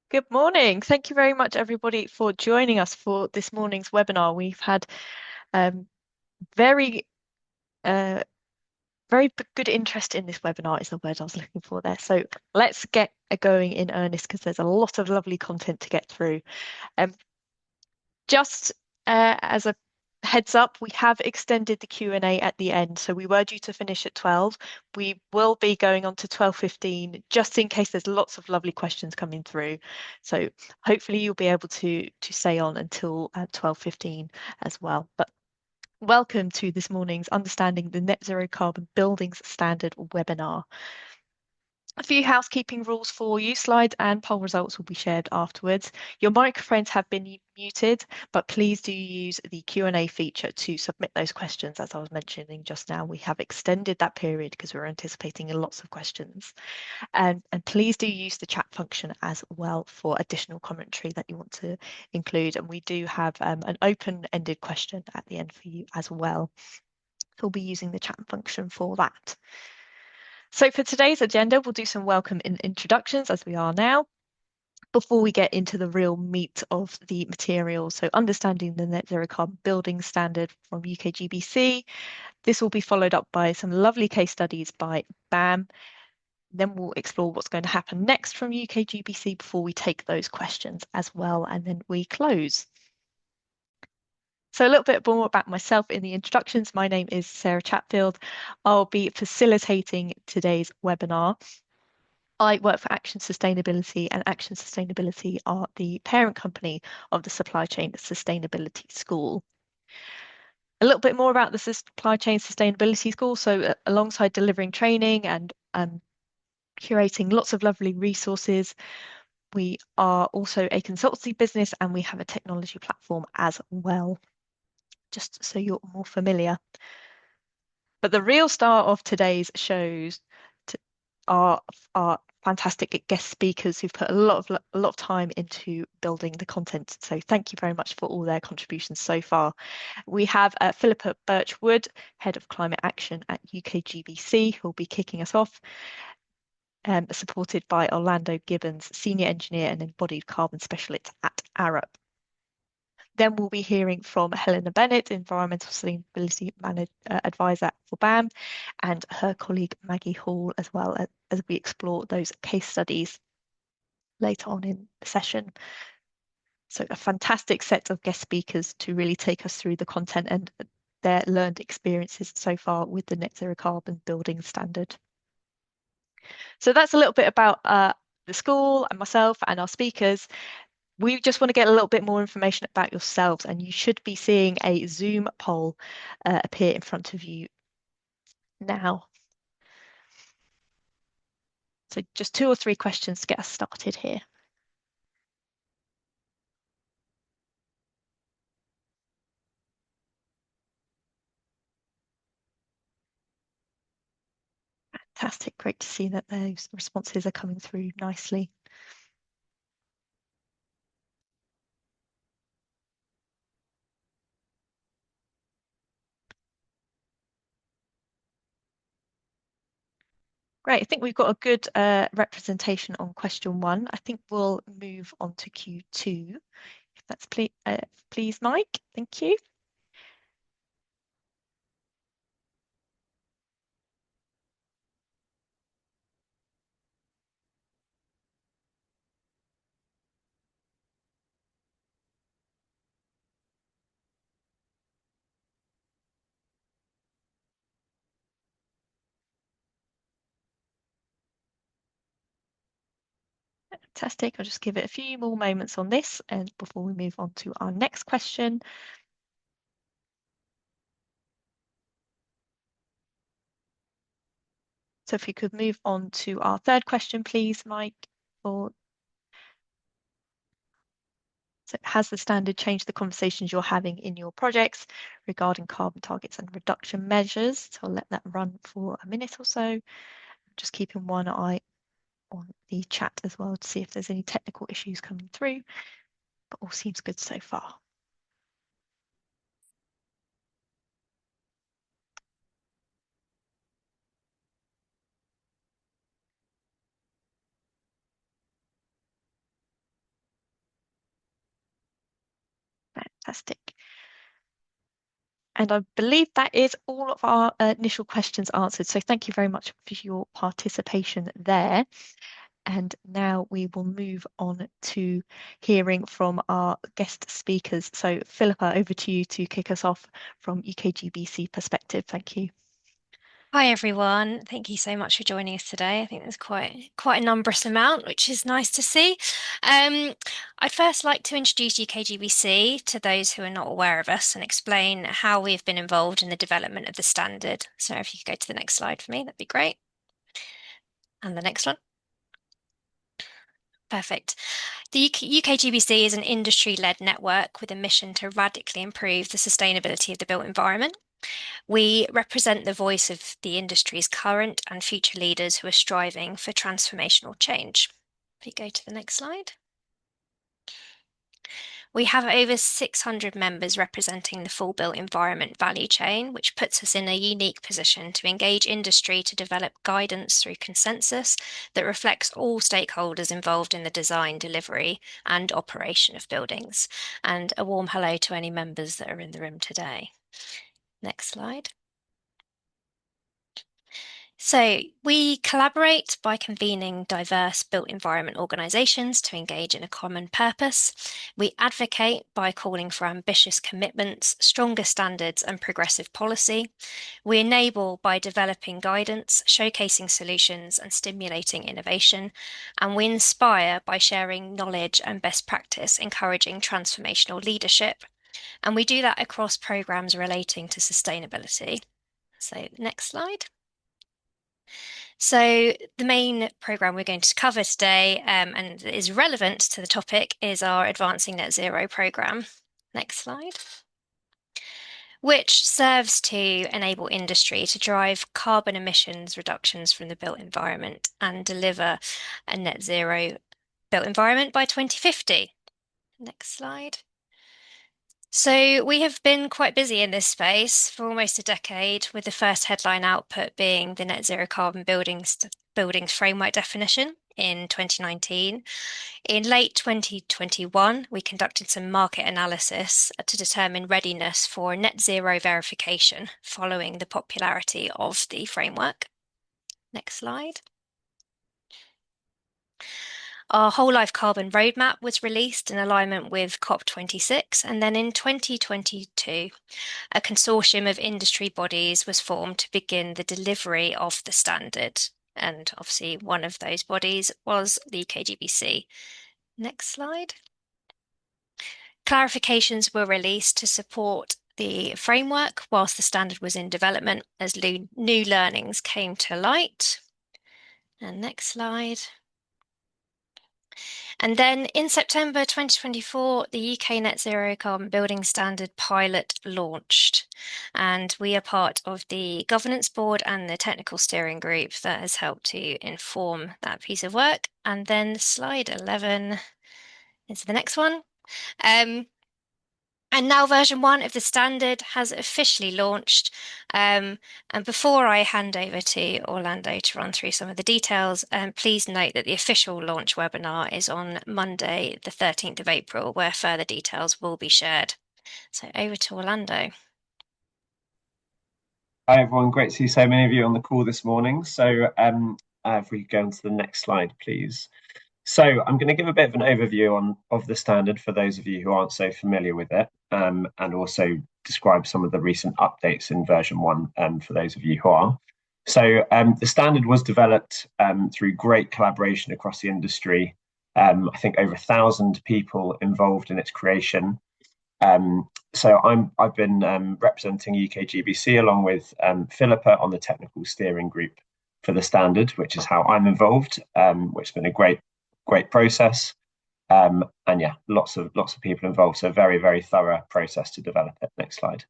Good morning. Thank you very much, everybody, for joining us for this morning's webinar. We've had um, very, uh, good interest in this webinar is the word I was looking for there. So let's get going in earnest because there's a lot of lovely content to get through. Um, just as a heads up, we have extended the Q&A at the end. So we were due to finish at 12. We will be going on to 12:15 just in case there's lots of lovely questions coming through. So hopefully you'll be able to stay on until 12:15 as well. But welcome to this morning's Understanding the Net Zero Carbon Buildings Standard webinar. A few housekeeping rules for you. Slides and poll results will be shared afterwards. Your microphones have been muted, but please do use the Q&A feature to submit those questions. As I was mentioning just now, we have extended that period because we're anticipating lots of questions. And please do use the chat function as well for additional commentary that you want to include. And we do have an open-ended question at the end for you as well. So we'll be using the chat function for that. So for today's agenda, we'll do some welcome introductions as we are now, before we get into the real meat of the material. So understanding the net zero carbon building standard from UKGBC. This will be followed up by some lovely case studies by BAM. Then we'll explore what's going to happen next from UKGBC before we take those questions as well, and then we close. So a little bit more about myself in the introductions. My name is Sarah Chatfield. I'll be facilitating today's webinar. I work for Action Sustainability, and Action Sustainability are the parent company of the Supply Chain Sustainability School. A little bit more about the Supply Chain Sustainability School. So alongside delivering training and curating lots of lovely resources, we are also a consultancy business and we have a technology platform as well, just so you're more familiar. But the real star of today's shows are fantastic guest speakers who've put a lot of time into building the content. So thank you very much for all their contributions so far. We have Philippa Birchwood, Head of Climate Action at UKGBC, who will be kicking us off, supported by Orlando Gibbons, Senior Engineer and Embodied Carbon Specialist at Arup. Then we'll be hearing from Helena Bennett, Environmental Sustainability Advisor for BAM, and her colleague Maggie Hall as well, as we explore those case studies later on in the session. So a fantastic set of guest speakers to really take us through the content and their learned experiences so far with the net zero carbon building standard. So that's a little bit about the school and myself and our speakers. We just want to get a little bit more information about yourselves, and you should be seeing a Zoom poll appear in front of you now. So just 2 or 3 questions to get us started here. Fantastic, great to see that those responses are coming through nicely. Great, I think we've got a good representation on question 1. I think we'll move on to Q2. If that's please, Mike, thank you. Fantastic, I'll just give it a few more moments on this and before we move on to our next question. So if you could move on to our third question, please, Mike. So has the standard changed the conversations you're having in your projects regarding carbon targets and reduction measures? So I'll let that run for a minute or so. Just keeping one eye on the chat as well to see if there's any technical issues coming through, but all seems good so far. Fantastic. And I believe that is all of our initial questions answered. So thank you very much for your participation there. And now we will move on to hearing from our guest speakers. So Philippa, over to you to kick us off from UKGBC perspective. Thank you. Hi everyone. Thank you so much for joining us today. I think there's quite a numbrous amount, which is nice to see. I'd first like to introduce UKGBC to those who are not aware of us and explain how we've been involved in the development of the standard. So if you could go to the next slide for me, that'd be great. And the next one. Perfect. The UKGBC is an industry-led network with a mission to radically improve the sustainability of the built environment. We represent the voice of the industry's current and future leaders who are striving for transformational change. If you go to the next slide. We have over 600 members representing the full built environment value chain, which puts us in a unique position to engage industry to develop guidance through consensus that reflects all stakeholders involved in the design, delivery, and operation of buildings. And a warm hello to any members that are in the room today. Next slide. So we collaborate by convening diverse built environment organisations to engage in a common purpose. We advocate by calling for ambitious commitments, stronger standards and progressive policy. We enable by developing guidance, showcasing solutions and stimulating innovation. And we inspire by sharing knowledge and best practice, encouraging transformational leadership. And we do that across programmes relating to sustainability. So next slide. So the main programme we're going to cover today and is relevant to the topic is our Advancing Net Zero programme. Next slide. Which serves to enable industry to drive carbon emissions reductions from the built environment and deliver a net zero built environment by 2050. Next slide. So we have been quite busy in this space for almost a decade, with the first headline output being the Net Zero Carbon Buildings Framework Definition in 2019. In late 2021, we conducted some market analysis to determine readiness for net zero verification following the popularity of the framework. Next slide. Our whole life carbon roadmap was released in alignment with COP26, and then in 2022, a consortium of industry bodies was formed to begin the delivery of the standard. And obviously, one of those bodies was the KGBC. Next slide. Clarifications were released to support the framework whilst the standard was in development as new learnings came to light. And next slide. And then in September 2024, the UK Net Zero Carbon Building Standard pilot launched. And we are part of the governance board and the technical steering group that has helped to inform that piece of work. And then slide 11 is the next one. And now version 1 of the standard has officially launched. And before I hand over to Orlando to run through some of the details, please note that the official launch webinar is on Monday, the 13th of April, where further details will be shared. So over to Orlando. Hi everyone, great to see so many of you on the call this morning. So if we go on to the next slide, please. So I'm going to give a bit of an overview of the standard for those of you who aren't so familiar with it, and also describe some of the recent updates in version 1 for those of you who are. So the standard was developed through great collaboration across the industry. I think over 1,000 people involved in its creation. So I've been representing UKGBC along with Philippa on the technical steering group for the standard, which is how I'm involved, which has been a great process. And yeah, lots of people involved. So very, very thorough process to develop it. Next slide.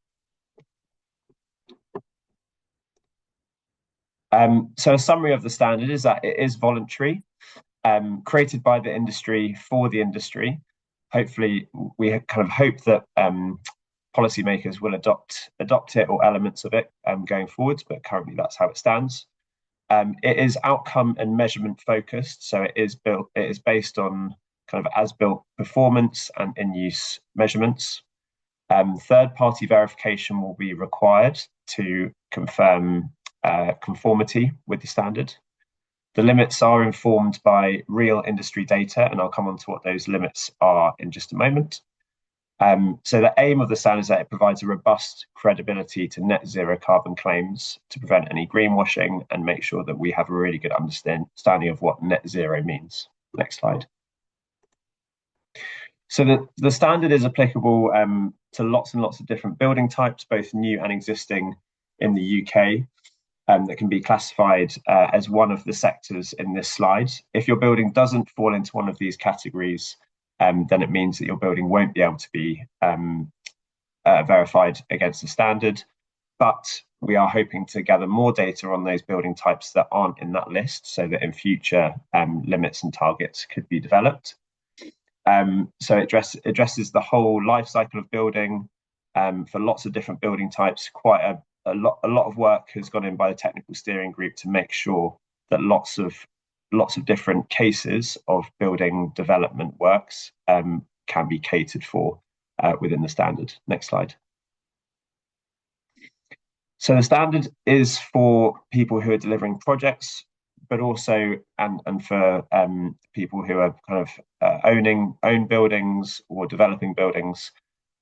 So a summary of the standard is that it is voluntary, created by the industry for the industry. Hopefully, we kind of hope that policymakers will adopt it or elements of it going forwards, but currently that's how it stands. It is outcome and measurement focused, so it is based on kind of as-built performance and in-use measurements. Third-party verification will be required to confirm conformity with the standard. The limits are informed by real industry data, and I'll come on to what those limits are in just a moment. So the aim of the standard is that it provides a robust credibility to net zero carbon claims to prevent any greenwashing and make sure that we have a really good understanding of what net zero means. Next slide. So the standard is applicable to lots and lots of different building types, both new and existing in the UK, that can be classified as one of the sectors in this slide. If your building doesn't fall into one of these categories, then it means that your building won't be able to be verified against the standard. But we are hoping to gather more data on those building types that aren't in that list so that in future limits and targets could be developed. So it addresses the whole life cycle of building for lots of different building types. Quite a lot of work has gone in by the technical steering group to make sure that lots of different cases of building development works can be catered for within the standard. Next slide. So the standard is for people who are delivering projects, but also and for people who are kind of own buildings or developing buildings,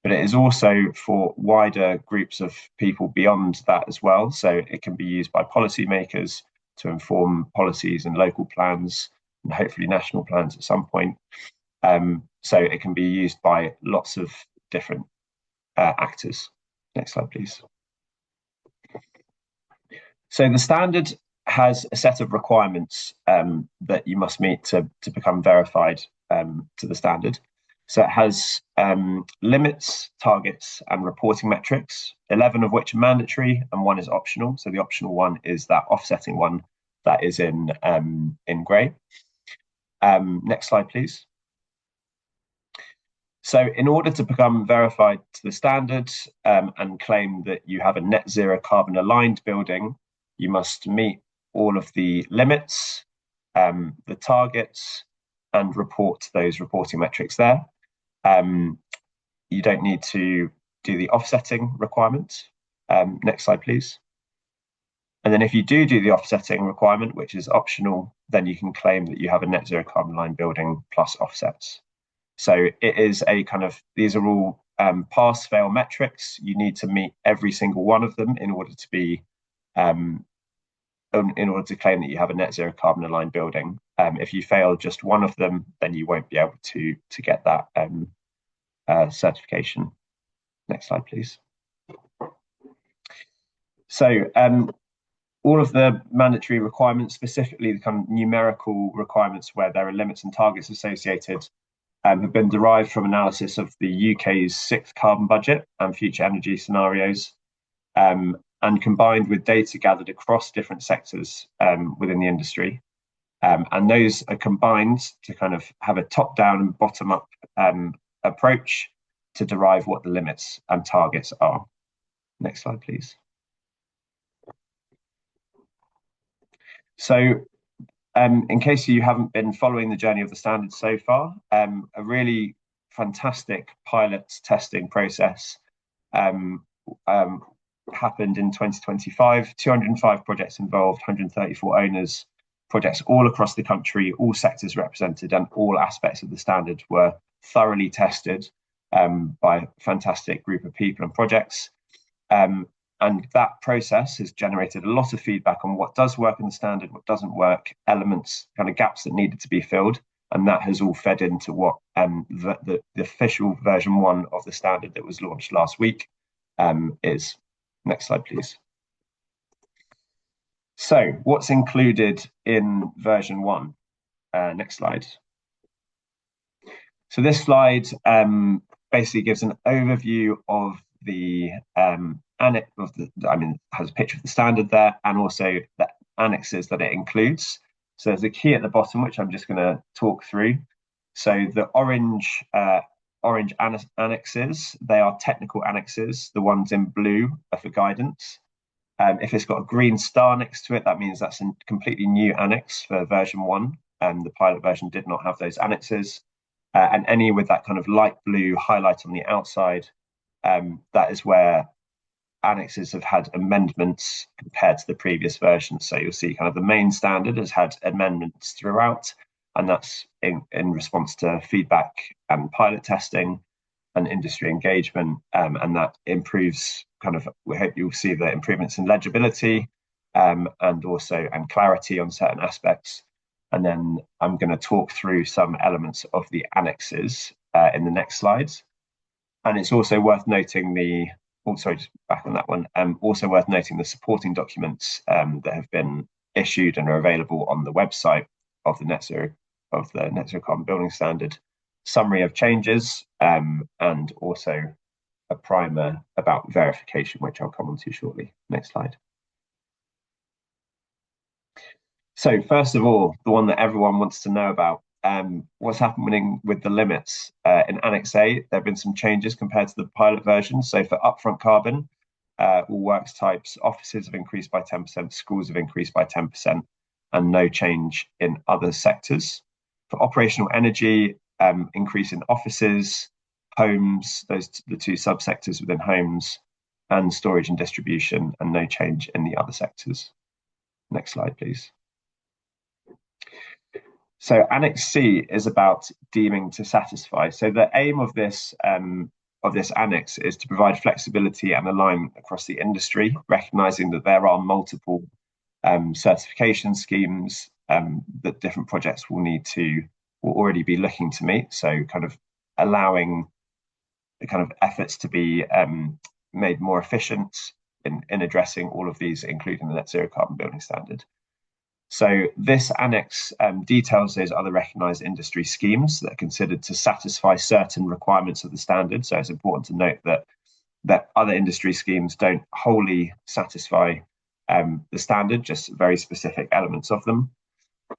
but it is also for wider groups of people beyond that as well. So it can be used by policymakers to inform policies and local plans and hopefully national plans at some point. So it can be used by lots of different actors. Next slide, please. So the standard has a set of requirements that you must meet to become verified to the standard. So it has limits, targets, and reporting metrics, 11 of which are mandatory and one is optional. So the optional one is that offsetting one that is in grey. Next slide, please. So in order to become verified to the standard and claim that you have a net zero carbon aligned building, you must meet all of the limits, the targets, and report those reporting metrics there. You don't need to do the offsetting requirement. Next slide, please. And then if you do the offsetting requirement, which is optional, then you can claim that you have a net zero carbon line building plus offsets. So it is a kind of, these are all pass-fail metrics. You need to meet every single one of them in order to be in order to claim that you have a net zero carbon aligned building. If you fail just one of them, then you won't be able to get that certification. Next slide, please. So all of the mandatory requirements, specifically the kind of numerical requirements where there are limits and targets associated, have been derived from analysis of the UK's 6th carbon budget and future energy scenarios, and combined with data gathered across different sectors within the industry. And those are combined to kind of have a top-down and bottom-up approach to derive what the limits and targets are. Next slide, please. So in case you haven't been following the journey of the standard so far, a really fantastic pilot testing process happened in 2025. 205 projects involved, 134 owners, projects all across the country, all sectors represented, and all aspects of the standard were thoroughly tested by a fantastic group of people and projects. And that process has generated a lot of feedback on what does work in the standard, what doesn't work, elements, kind of gaps that needed to be filled. And that has all fed into what the official version 1 of the standard that was launched last week is. Next slide, please. So what's included in version 1? Next slide. So this slide basically gives an overview of the has a picture of the standard there and also the annexes that it includes. So there's a key at the bottom, which I'm just going to talk through. So the orange annexes, they are technical annexes. The ones in blue are for guidance. If it's got a green star next to it, that means that's a completely new annex for version 1. The pilot version did not have those annexes. And any with that kind of light blue highlight on the outside that is where annexes have had amendments compared to the previous version. So you'll see kind of the main standard has had amendments throughout, and that's in response to feedback and pilot testing and industry engagement, and that improves kind of, we hope you'll see the improvements in legibility and also and clarity on certain aspects. And then I'm going to talk through some elements of the annexes in the next slides. And it's also worth noting just back on that one, also worth noting the supporting documents that have been issued and are available on the website of the Net Zero Carbon Building Standard, summary of changes, and also a primer about verification, which I'll come on to shortly. Next slide. So first of all, the one that everyone wants to know about, what's happening with the limits. In Annex A, there have been some changes compared to the pilot version. So for upfront carbon, all works types, offices have increased by 10%, schools have increased by 10%, and no change in other sectors. For operational energy, increase in offices, homes, the two subsectors within homes, and storage and distribution, and no change in the other sectors. Next slide, please. So Annex C is about deeming to satisfy. So the aim of this annex is to provide flexibility and alignment across the industry, recognizing that there are multiple certification schemes that different projects will already be looking to meet. So kind of allowing the kind of efforts to be made more efficient in addressing all of these, including the Net Zero Carbon Building Standard. So this annex details those other recognised industry schemes that are considered to satisfy certain requirements of the standard. So it's important to note that other industry schemes don't wholly satisfy the standard, just very specific elements of them.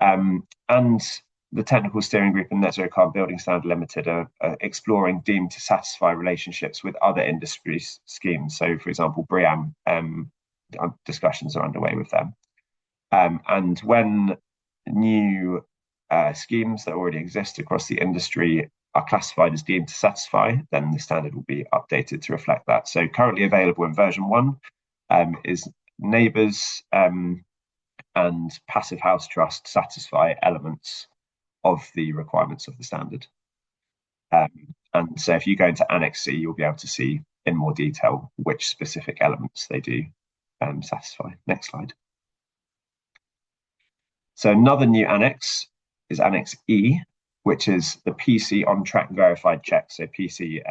And the Technical Steering Group and Net Zero Carbon Building Standard Limited are exploring deemed to satisfy relationships with other industry schemes. So, for example, BREEAM discussions are underway with them. And when new schemes that already exist across the industry are classified as deemed to satisfy, then the standard will be updated to reflect that. So currently available in version 1 is neighbours and passive house trust satisfy elements of the requirements of the standard. And so if you go into Annex C, you'll be able to see in more detail which specific elements they do satisfy. Next slide. So another new annex is Annex E, which is the PC on track verified check. So PC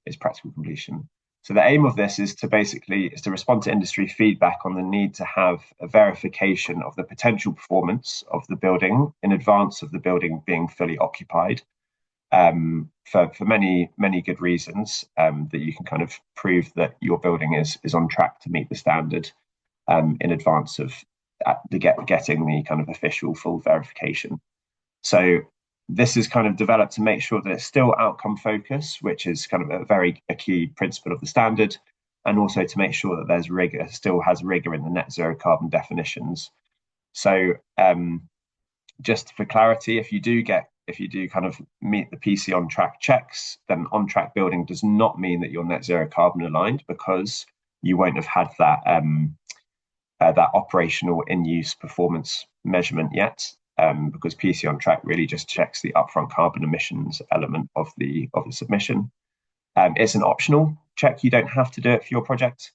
is practical completion. So the aim of this is to respond to industry feedback on the need to have a verification of the potential performance of the building in advance of the building being fully occupied, for many good reasons, that you can kind of prove that your building is on track to meet the standard in advance of getting the kind of official full verification. So this is kind of developed to make sure that it's still outcome focused, which is kind of a key principle of the standard, and also to make sure that there's rigor, still has rigor in the net zero carbon definitions. So just for clarity, if you do kind of meet the PC on track checks, then on track building does not mean that you're net zero carbon aligned, because you won't have had that operational in-use performance measurement yet, because PC on track really just checks the upfront carbon emissions element of the submission. It's an optional check; you don't have to do it for your project.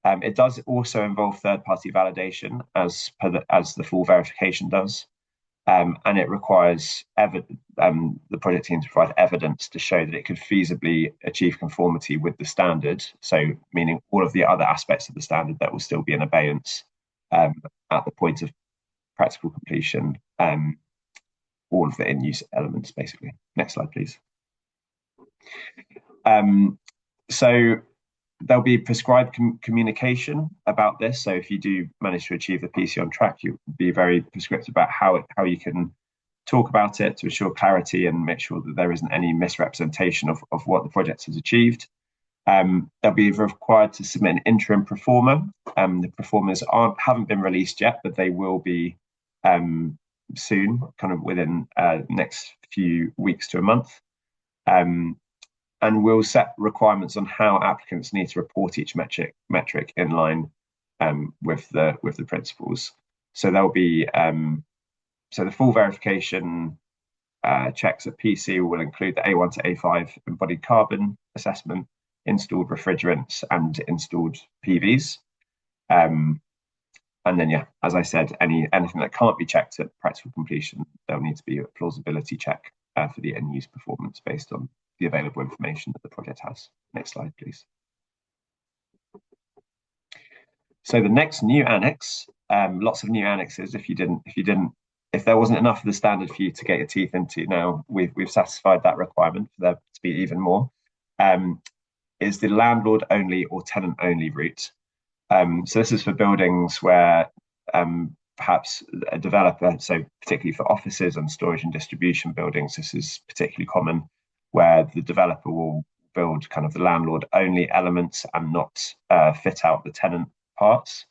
It does also involve third-party validation, as the full verification does, and it requires the project team to provide evidence to show that it could feasibly achieve conformity with the standard. So, meaning all of the other aspects of the standard that will still be in abeyance at the point of practical completion, all of the in-use elements, basically. Next slide, please. So there'll be prescribed communication about this. So if you do manage to achieve the PC on track, you'll be very prescriptive about how you can talk about it to ensure clarity and make sure that there isn't any misrepresentation of what the project has achieved. They'll be required to submit an interim performer. The performers haven't been released yet, but they will be soon, kind of within next few weeks to a month. and we'll set requirements on how applicants need to report each metric in line with the principles. So there'll be so the full verification checks at PC will include the A1 to A5 embodied carbon assessment, installed refrigerants, and installed PVs. And then, yeah, as I said, anything that can't be checked at practical completion, there'll need to be a plausibility check for the end use performance based on the available information that the project has. Next slide, please. So the next new annex, lots of new annexes. If there wasn't enough of the standard for you to get your teeth into, now we've satisfied that requirement for there to be even more. Is the landlord only or tenant only route. So this is for buildings where perhaps a developer, so particularly for offices and storage and distribution buildings, this is particularly common, where the developer will build kind of the landlord only elements and not fit out the tenant parts.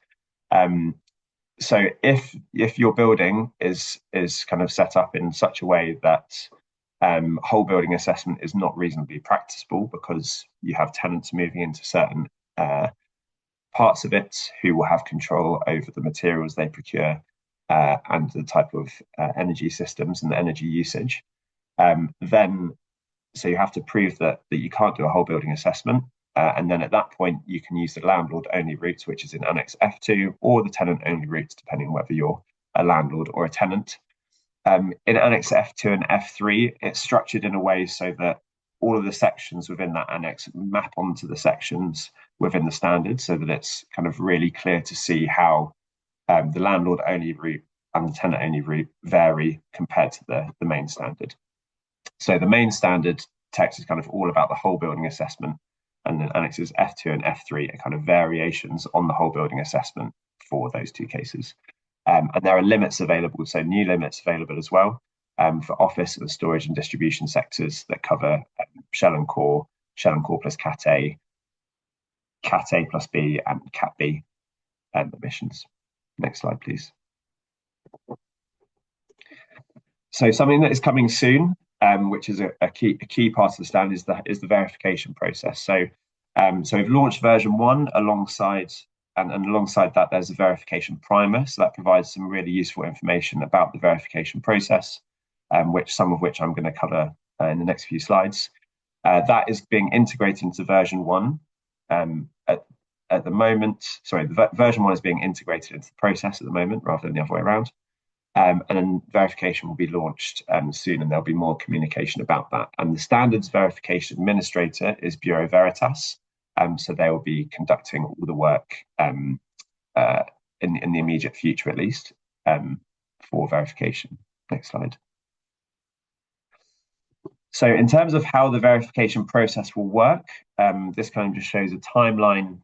So if your building is kind of set up in such a way that whole building assessment is not reasonably practicable because you have tenants moving into certain parts of it who will have control over the materials they procure and the type of energy systems and the energy usage, then so you have to prove that you can't do a whole building assessment. And then at that point, you can use the landlord only route, which is in Annex F2, or the tenant only route, depending on whether you're a landlord or a tenant. In Annex F2 and F3, it's structured in a way so that all of the sections within that annex map onto the sections within the standard, so that it's kind of really clear to see how the landlord only route and the tenant only route vary compared to the main standard. So the main standard text is kind of all about the whole building assessment, and then annexes F2 and F3 are kind of variations on the whole building assessment for those two cases. And there are limits available, so new limits available as well for office and storage and distribution sectors that cover shell and core plus Cat A plus B, and Cat B emissions. Next slide, please. So something that is coming soon, which is a key part of the standard, is the verification process. So we've launched version 1 alongside that there's a verification primer. So that provides some really useful information about the verification process, some of which I'm going to cover in the next few slides. That is being integrated into version 1 at the moment. Sorry, version 1 is being integrated into the process at the moment rather than the other way around. And then verification will be launched soon, and there'll be more communication about that. And the standards verification administrator is Bureau Veritas. So they will be conducting all the work in the immediate future, at least, for verification. Next slide. So in terms of how the verification process will work, this kind of just shows a timeline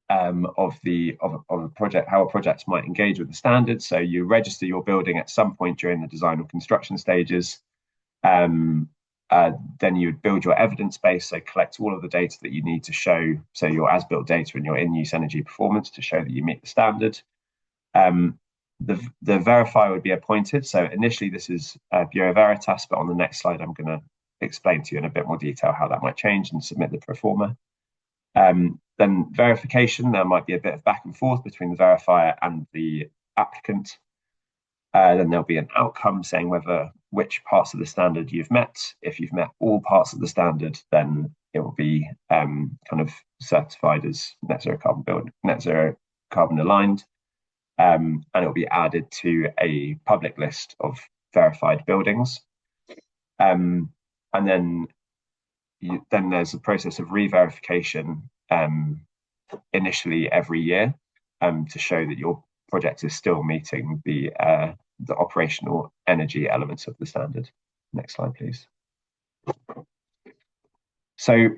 of a project, how a project might engage with the standards. So you register your building at some point during the design or construction stages. Then you would build your evidence base, so collect all of the data that you need to show, so your as-built data and your in-use energy performance to show that you meet the standard. The verifier would be appointed. So initially this is Bureau Veritas, but on the next slide I'm going to explain to you in a bit more detail how that might change and submit the pro forma. Then verification, there might be a bit of back and forth between the verifier and the applicant. Then there'll be an outcome saying which parts of the standard you've met. If you've met all parts of the standard, then it will be kind of certified as net zero carbon aligned, and it will be added to a public list of verified buildings. And then there's a process of re-verification initially every year to show that your project is still meeting the operational energy elements of the standard. Next slide, please. So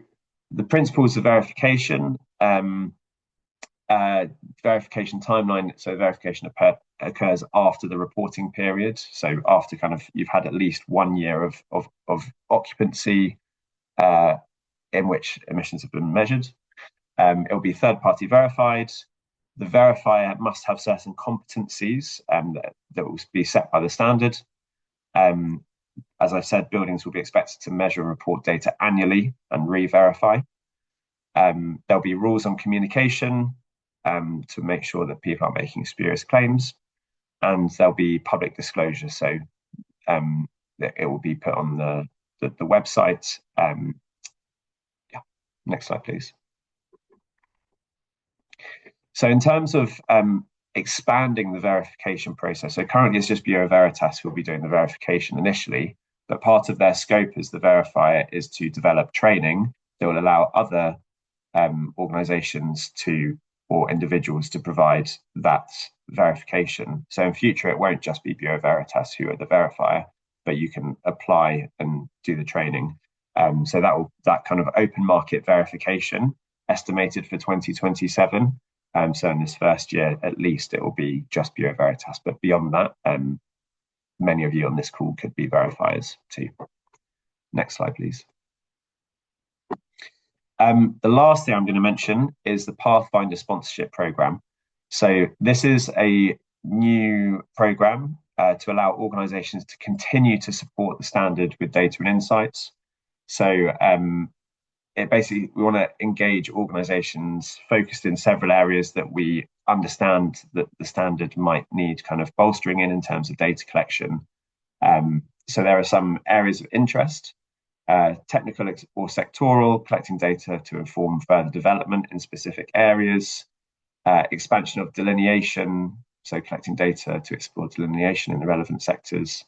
the principles of verification, verification timeline. So verification occurs after the reporting period. So after kind of you've had at least 1 year of occupancy in which emissions have been measured. It will be third-party verified. The verifier must have certain competencies that will be set by the standard. As I said, buildings will be expected to measure and report data annually and re-verify. There'll be rules on communication to make sure that people aren't making spurious claims, and there'll be public disclosure. So it will be put on the website. Yeah, next slide, please. So in terms of expanding the verification process, so currently it's just Bureau Veritas who will be doing the verification initially, but part of their scope as the verifier is to develop training that will allow other organizations or individuals to provide that verification. So in future, it won't just be Bureau Veritas who are the verifier, but you can apply and do the training. So that kind of open market verification estimated for 2027. So in this first year, at least, it will be just Bureau Veritas. But beyond that, many of you on this call could be verifiers too. Next slide, please. The last thing I'm going to mention is the Pathfinder Sponsorship Programme. So this is a new programme to allow organisations to continue to support the standard with data and insights. So we want to engage organisations focused in several areas that we understand that the standard might need kind of bolstering in terms of data collection. So there are some areas of interest. Technical or sectoral, collecting data to inform further development in specific areas, expansion of delineation, so collecting data to explore delineation in the relevant sectors,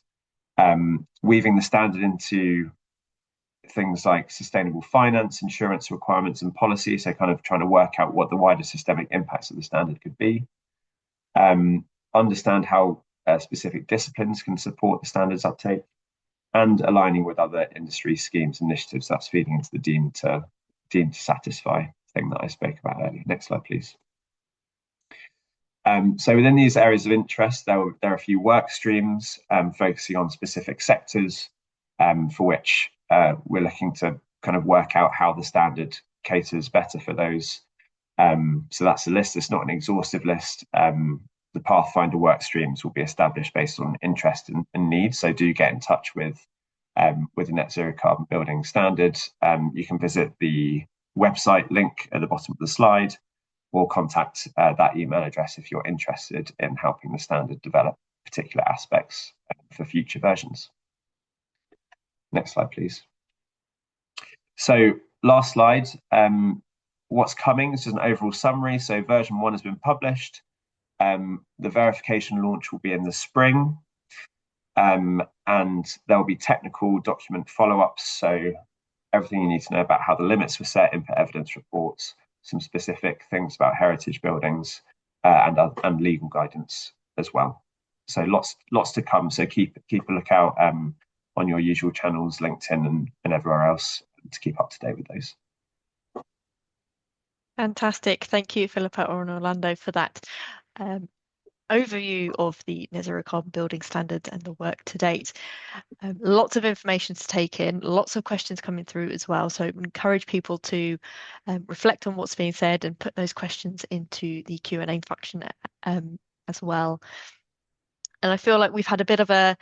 weaving the standard into things like sustainable finance, insurance requirements and policy, so kind of trying to work out what the wider systemic impacts of the standard could be, understand how specific disciplines can support the standards uptake, and aligning with other industry schemes and initiatives that's feeding into the deemed to satisfy thing that I spoke about earlier. Next slide, please. So within these areas of interest, there are a few work streams focusing on specific sectors for which we're looking to kind of work out how the standard caters better for those. So that's a list. It's not an exhaustive list. The Pathfinder work streams will be established based on interest and needs. So do get in touch with the Net Zero Carbon Building Standard. You can visit the website link at the bottom of the slide, or contact that email address if you're interested in helping the standard develop particular aspects for future versions. Next slide, please. So last slide, what's coming is just an overall summary. So version 1 has been published. The verification launch will be in the spring, and there'll be technical document follow-ups. So everything you need to know about how the limits were set, input evidence reports, some specific things about heritage buildings, and legal guidance as well. So lots to come. So keep a lookout on your usual channels, LinkedIn and everywhere else, to keep up to date with those. Fantastic. Thank you, Philippa or Orlando, for that overview of the Net Zero Carbon Building Standards and the work to date. Lots of information to take in, lots of questions coming through as well. So I encourage people to reflect on what's being said and put those questions into the Q&A function as well. And I feel like we've had a bit of a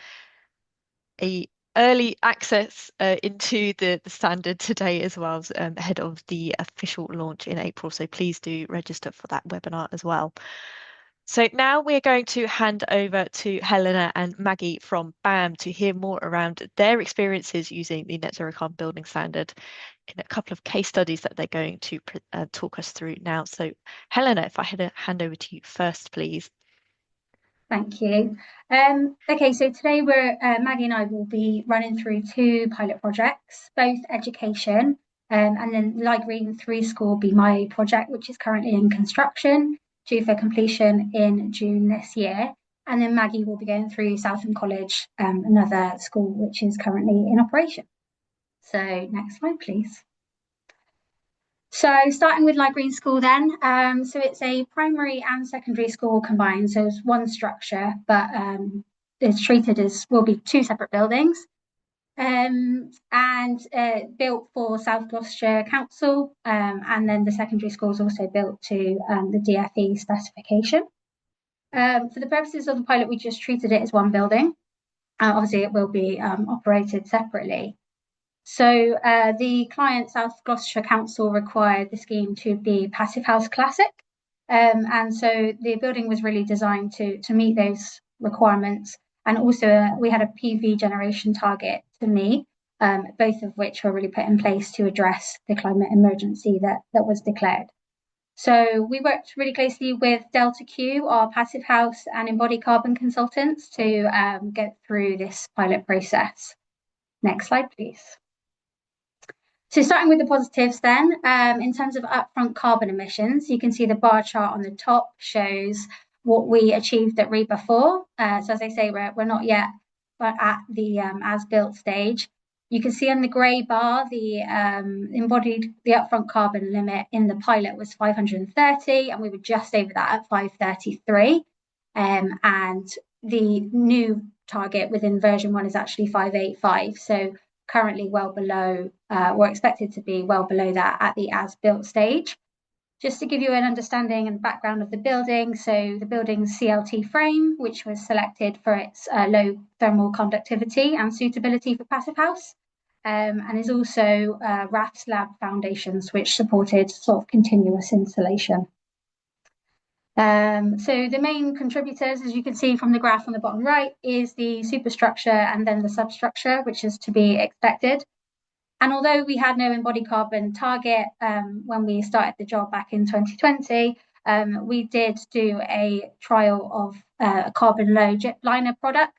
early access into the standard today as well, ahead of the official launch in April. So please do register for that webinar as well. So now we're going to hand over to Helena and Maggie from BAM to hear more around their experiences using the Net Zero Carbon Building Standard in a couple of case studies that they're going to talk us through now. So Helena, if I had a hand over to you first, please. Thank you. Okay, so today Maggie and I will be running through 2 pilot projects, both education, and then Light Green 3 School will be my project, which is currently in construction, due for completion in June this year. And then Maggie will be going through Southam College, another school which is currently in operation. So next slide, please. So starting with Light Green School then, so it's a primary and secondary school combined, so it's one structure, but it's treated as, will be 2 separate buildings, and built for South Gloucestershire Council, and then the secondary school is also built to the DFE specification. For the purposes of the pilot, we just treated it as one building. Obviously, it will be operated separately. So the client, South Gloucestershire Council, required the scheme to be Passive House Classic. And so the building was really designed to meet those requirements. And also we had a PV generation target to meet, both of which were really put in place to address the climate emergency that was declared. So we worked really closely with Delta Q, our passive house and embodied carbon consultants, to get through this pilot process. Next slide, please. So starting with the positives then, in terms of upfront carbon emissions, you can see the bar chart on the top shows what we achieved at REBA 4. So as I say, we're not yet at the as-built stage. You can see on the grey bar, the upfront carbon limit in the pilot was 530, and we were just over that at 533. And the new target within version 1 is actually 585. So currently well below, we're expected to be well below that at the as-built stage. Just to give you an understanding and background of the building, so the building's CLT frame, which was selected for its low thermal conductivity and suitability for passive house, and is also RAF slab foundations, which supported sort of continuous insulation. So the main contributors, as you can see from the graph on the bottom right, is the superstructure and then the substructure, which is to be expected. And although we had no embodied carbon target when we started the job back in 2020, we did do a trial of a carbon low jet liner product,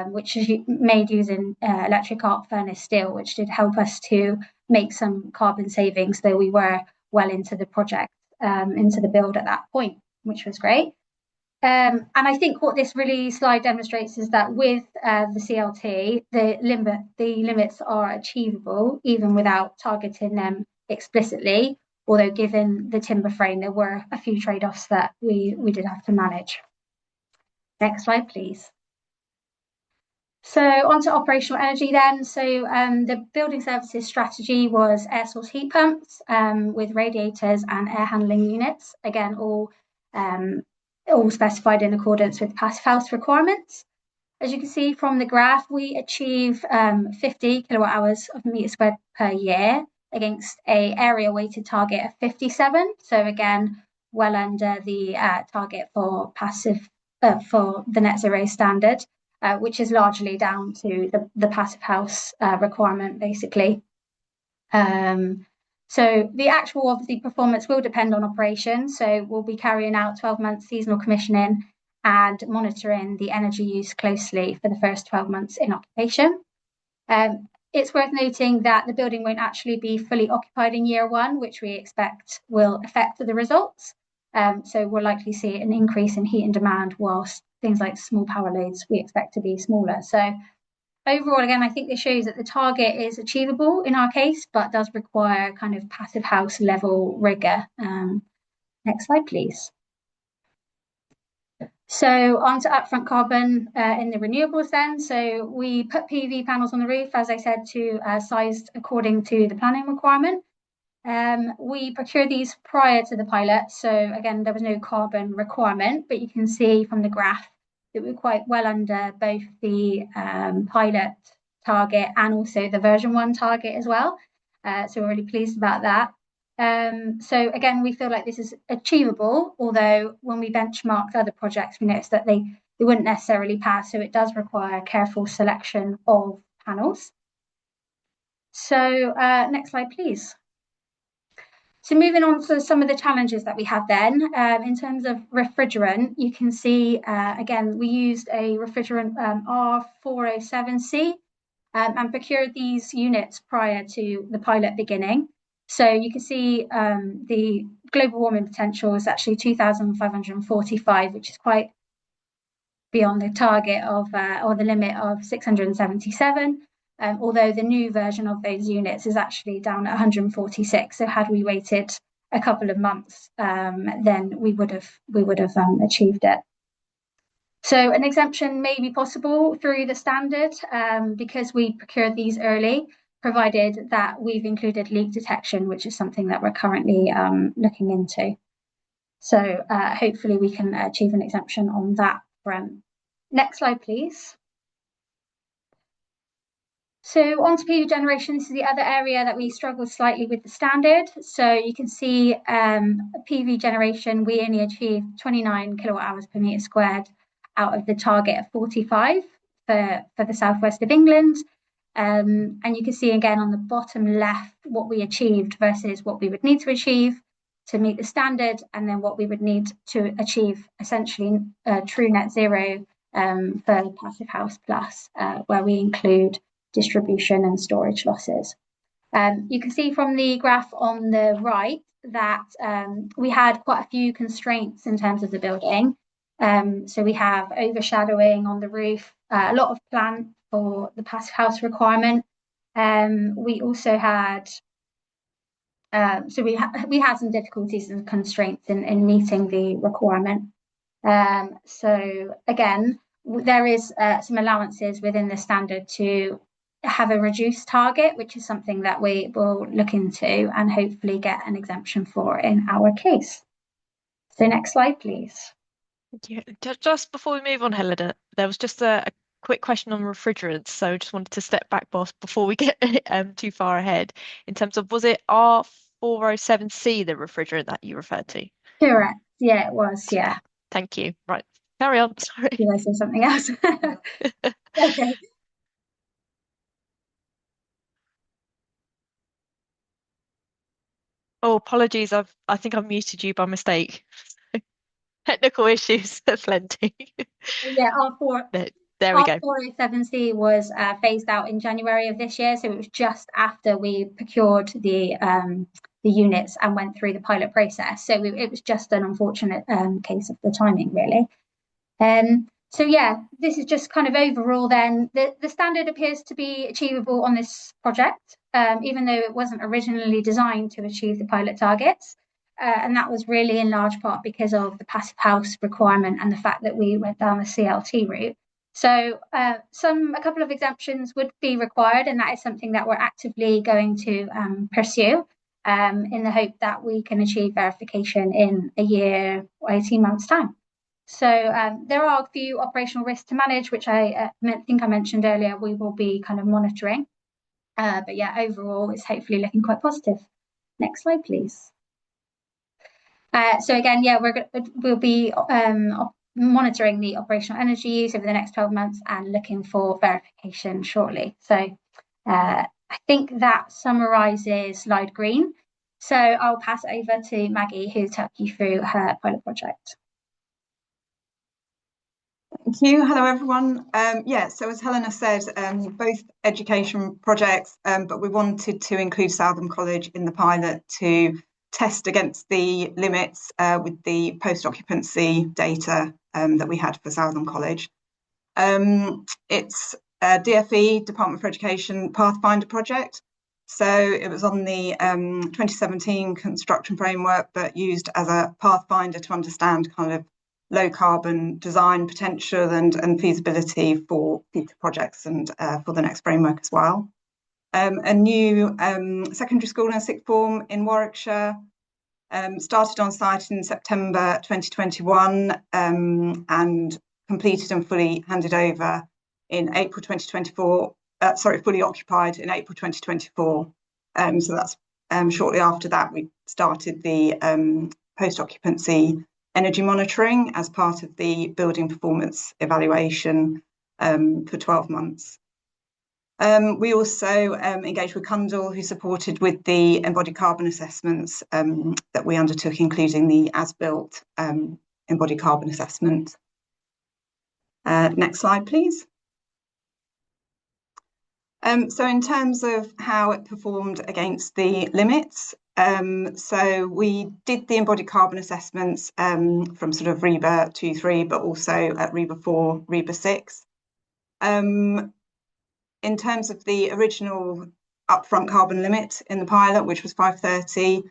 which is made using electric arc furnace steel, which did help us to make some carbon savings, though we were well into the project, into the build at that point, which was great. And I think what this really slide demonstrates is that with the CLT, the limits are achievable even without targeting them explicitly, although given the timber frame, there were a few trade-offs that we did have to manage. Next slide, please. So on to operational energy then. So the building services strategy was air source heat pumps with radiators and air handling units, again, all specified in accordance with passive house requirements. As you can see from the graph, we achieve 50 kilowatt hours of meter squared per year against a area weighted target of 57. So again, well under the target for passive for the net zero standard, which is largely down to the passive house requirement, basically. So the actual, obviously, performance will depend on operation. So we'll be carrying out 12-month seasonal commissioning and monitoring the energy use closely for the first 12 months in occupation. It's worth noting that the building won't actually be fully occupied in year 1, which we expect will affect the results. So we'll likely see an increase in heat and demand, whilst things like small power loads we expect to be smaller. So overall, again, I think this shows that the target is achievable in our case, but does require kind of passive house level rigor. Next slide, please. So on to upfront carbon in the renewables then. So we put PV panels on the roof, as I said, to sized according to the planning requirement. We procured these prior to the pilot. So again, there was no carbon requirement, but you can see from the graph that we're quite well under both the pilot target and also the version 1 target as well. So we're really pleased about that. So again, we feel like this is achievable, although when we benchmarked other projects, we noticed that they wouldn't necessarily pass. So it does require careful selection of panels. So next slide, please. So moving on to some of the challenges that we had then, in terms of refrigerant, you can see, again, we used a refrigerant R407C and procured these units prior to the pilot beginning. So you can see the global warming potential is actually 2,545, which is quite beyond the target of, or the limit of 677. Although the new version of those units is actually down at 146. So had we waited a couple of months, then we would have achieved it. So an exemption may be possible through the standard because we procured these early, provided that we've included leak detection, which is something that we're currently looking into. So hopefully we can achieve an exemption on that front. Next slide, please. So on to PV generation, this is the other area that we struggled slightly with the standard. So you can see PV generation, we only achieved 29 kilowatt hours per metre squared out of the target of 45 for the southwest of England. And you can see again on the bottom left what we achieved versus what we would need to achieve to meet the standard, and then what we would need to achieve essentially true net zero for Passive House Plus, where we include distribution and storage losses. You can see from the graph on the right that we had quite a few constraints in terms of the building. So we have overshadowing on the roof, a lot of plant for the passive house requirement. We also had we had some difficulties and constraints in meeting the requirement. So again, there is some allowances within the standard to have a reduced target, which is something that we will look into and hopefully get an exemption for in our case. So next slide, please. Yeah, just before we move on, Helena, there was just a quick question on refrigerants. So just wanted to step back, boss, before we get too far ahead. In terms of, was it R407C, the refrigerant that you referred to? Correct. Yeah, it was. Yeah. Thank you. Right. Carry on. Sorry. Did I say something else? Okay. Oh, apologies. I think I've muted you by mistake. Technical issues plenty. Yeah, There we go. R407C was phased out in January of this year, so it was just after we procured the units and went through the pilot process. So it was just an unfortunate case of the timing, really. So yeah, this is just kind of overall then. The standard appears to be achievable on this project, even though it wasn't originally designed to achieve the pilot targets. And that was really in large part because of the passive house requirement and the fact that we went down the CLT route. So a couple of exemptions would be required, and that is something that we're actively going to pursue in the hope that we can achieve verification in a year or 18 months' time. So there are a few operational risks to manage, which I think I mentioned earlier, we will be kind of monitoring. But yeah, overall, it's hopefully looking quite positive. Next slide, please. So again, yeah, we'll be monitoring the operational energy use over the next 12 months and looking for verification shortly. So I think that summarises slide green. So I'll pass it over to Maggie, who'll talk you through her pilot project. Thank you. Hello, everyone. So as Helena said, both education projects, but we wanted to include Southam College in the pilot to test against the limits with the post-occupancy data that we had for Southam College. It's a DFE, Department for Education Pathfinder project. So it was on the 2017 construction framework, but used as a pathfinder to understand kind of low carbon design potential and feasibility for future projects and for the next framework as well. A new secondary school and sixth form in Warwickshire started on site in September 2021 and completed and fully handed over in April 2024. Fully occupied in April 2024. So that's shortly after that we started the post-occupancy energy monitoring as part of the building performance evaluation for 12 months. We also engaged with Cundall, who supported with the embodied carbon assessments that we undertook, including the as-built embodied carbon assessment. Next slide, please. So in terms of how it performed against the limits, so we did the embodied carbon assessments from sort of REBA 2.3, but also at REBA 4, REBA 6. In terms of the original upfront carbon limit in the pilot, which was 530,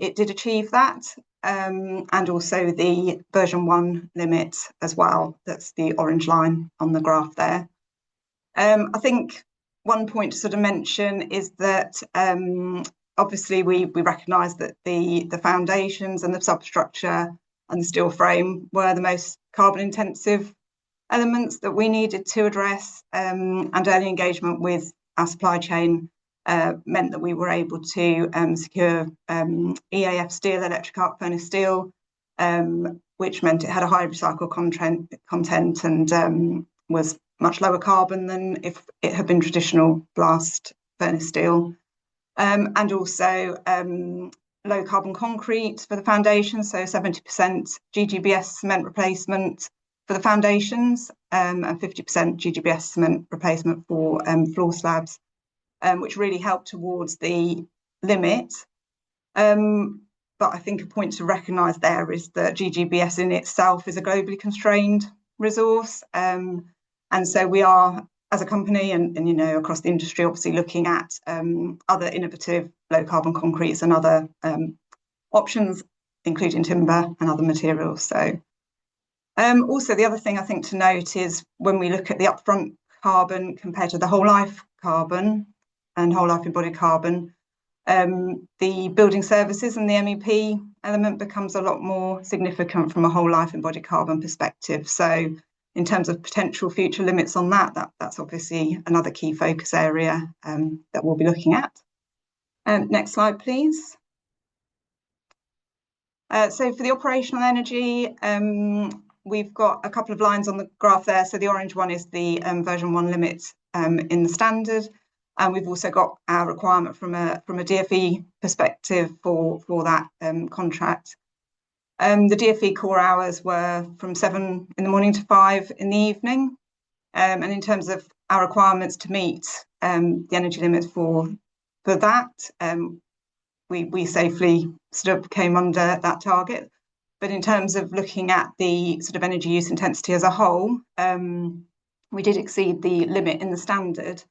it did achieve that, and also the version 1 limit as well. That's the orange line on the graph there. I think one point to sort of mention is that obviously we recognise that the foundations and the substructure and the steel frame were the most carbon intensive elements that we needed to address, and early engagement with our supply chain meant that we were able to secure EAF steel, electric arc furnace steel, which meant it had a high recycled content and was much lower carbon than if it had been traditional blast furnace steel. And also low carbon concrete for the foundations, so 70% GGBS cement replacement for the foundations and 50% GGBS cement replacement for floor slabs, which really helped towards the limit. But I think a point to recognise there is that GGBS in itself is a globally constrained resource. And so we are, as a company and you know, across the industry, obviously looking at other innovative low carbon concretes and other options, including timber and other materials. So also the other thing I think to note is when we look at the upfront carbon compared to the whole life carbon and whole life embodied carbon, the building services and the MEP element becomes a lot more significant from a whole life embodied carbon perspective. So in terms of potential future limits on that's obviously another key focus area that we'll be looking at. Next slide, please. So for the operational energy, we've got a couple of lines on the graph there. So the orange one is the version 1 limit in the standard. And we've also got our requirement from a DFE perspective for that contract. The DFE core hours were from 7 in the morning to 5 in the evening. And in terms of our requirements to meet the energy limits for that, we safely sort of came under that target. But in terms of looking at the sort of energy use intensity as a whole, we did exceed the limit in the standard.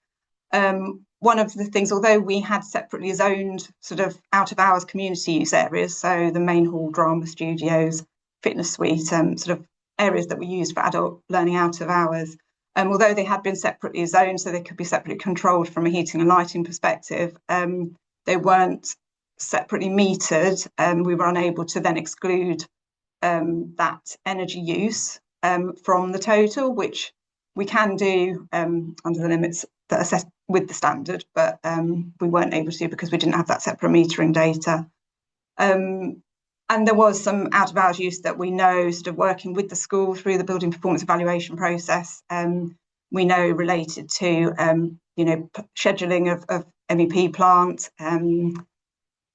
One of the things, although we had separately zoned sort of out of hours community use areas, so the main hall, drama studios, fitness suite, sort of areas that we used for adult learning out of hours, although they had been separately zoned, so they could be separately controlled from a heating and lighting perspective, they weren't separately metered, and we were unable to then exclude that energy use from the total, which we can do under the limits that are set with the standard, but we weren't able to because we didn't have that separate metering data. And there was some out of hours use that we know, sort of working with the school through the building performance evaluation process, we know related to you know, scheduling of MEP plant,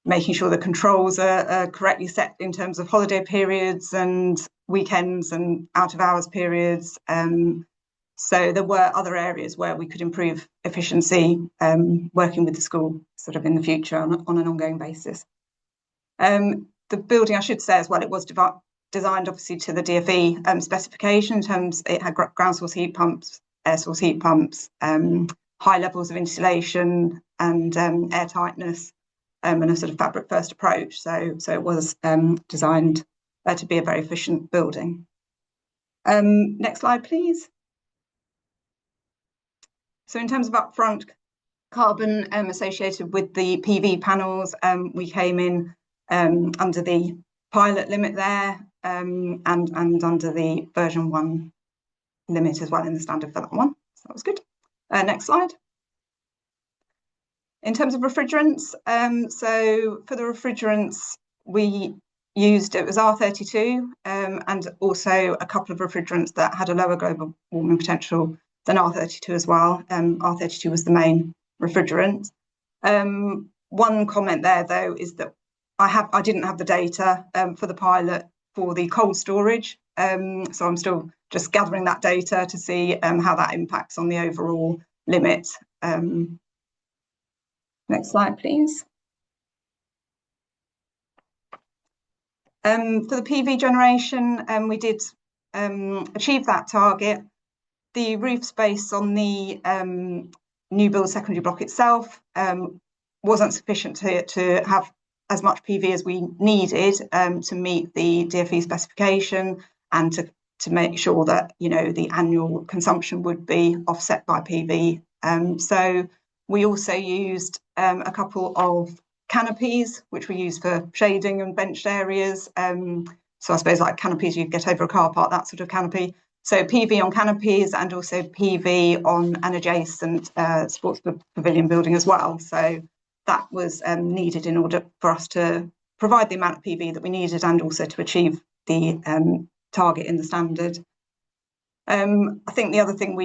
making sure the controls are correctly set in terms of holiday periods and weekends and out of hours periods. So there were other areas where we could improve efficiency, working with the school sort of in the future on an ongoing basis. The building, I should say as well, it was designed obviously to the DFE specification in terms, it had ground source heat pumps, air source heat pumps, high levels of insulation and air tightness, and a sort of fabric first approach. So it was designed to be a very efficient building. Next slide, please. So in terms of upfront carbon associated with the PV panels, we came in under the pilot limit there and under the version 1 limit as well in the standard for that one. So that was good. Next slide. In terms of refrigerants, so for the refrigerants we used, it was R32 and also a couple of refrigerants that had a lower global warming potential than R32 as well. R32 was the main refrigerant. One comment there though is that I didn't have the data for the pilot for the cold storage, so I'm still just gathering that data to see how that impacts on the overall limit. Next slide, please. For the PV generation, we did achieve that target. The roof space on the new build secondary block itself wasn't sufficient to have as much PV as we needed to meet the DFE specification and to make sure that, you know, the annual consumption would be offset by PV. So we also used a couple of canopies, which we use for shading and benched areas. So I suppose like canopies you get over a car park, that sort of canopy. So PV on canopies and also PV on an adjacent sports pavilion building as well. So that was needed in order for us to provide the amount of PV that we needed and also to achieve the target in the standard. I think the other thing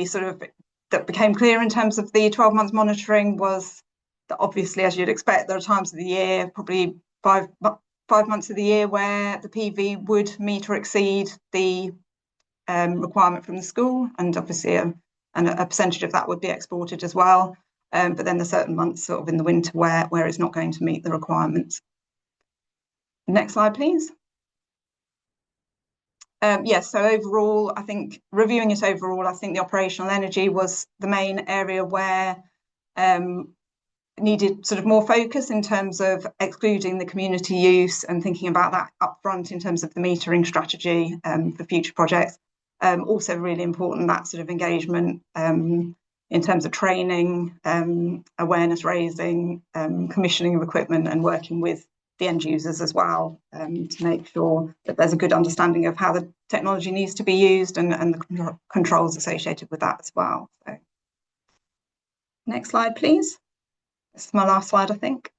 that became clear in terms of the 12 months monitoring was that obviously, as you'd expect, there are times of the year, probably five months of the year, where the PV would meet or exceed the requirement from the school, and obviously a percentage of that would be exported as well. But then there's certain months sort of in the winter where it's not going to meet the requirements. Next slide, please. Yes, so overall, I think reviewing it overall, I think the operational energy was the main area where needed sort of more focus in terms of excluding the community use and thinking about that upfront in terms of the metering strategy for future projects. Also really important, that sort of engagement in terms of training, awareness raising, commissioning of equipment and working with the end users as well, to make sure that there's a good understanding of how the technology needs to be used and the controls associated with that as well. So, next slide, please. This is my last slide, I think.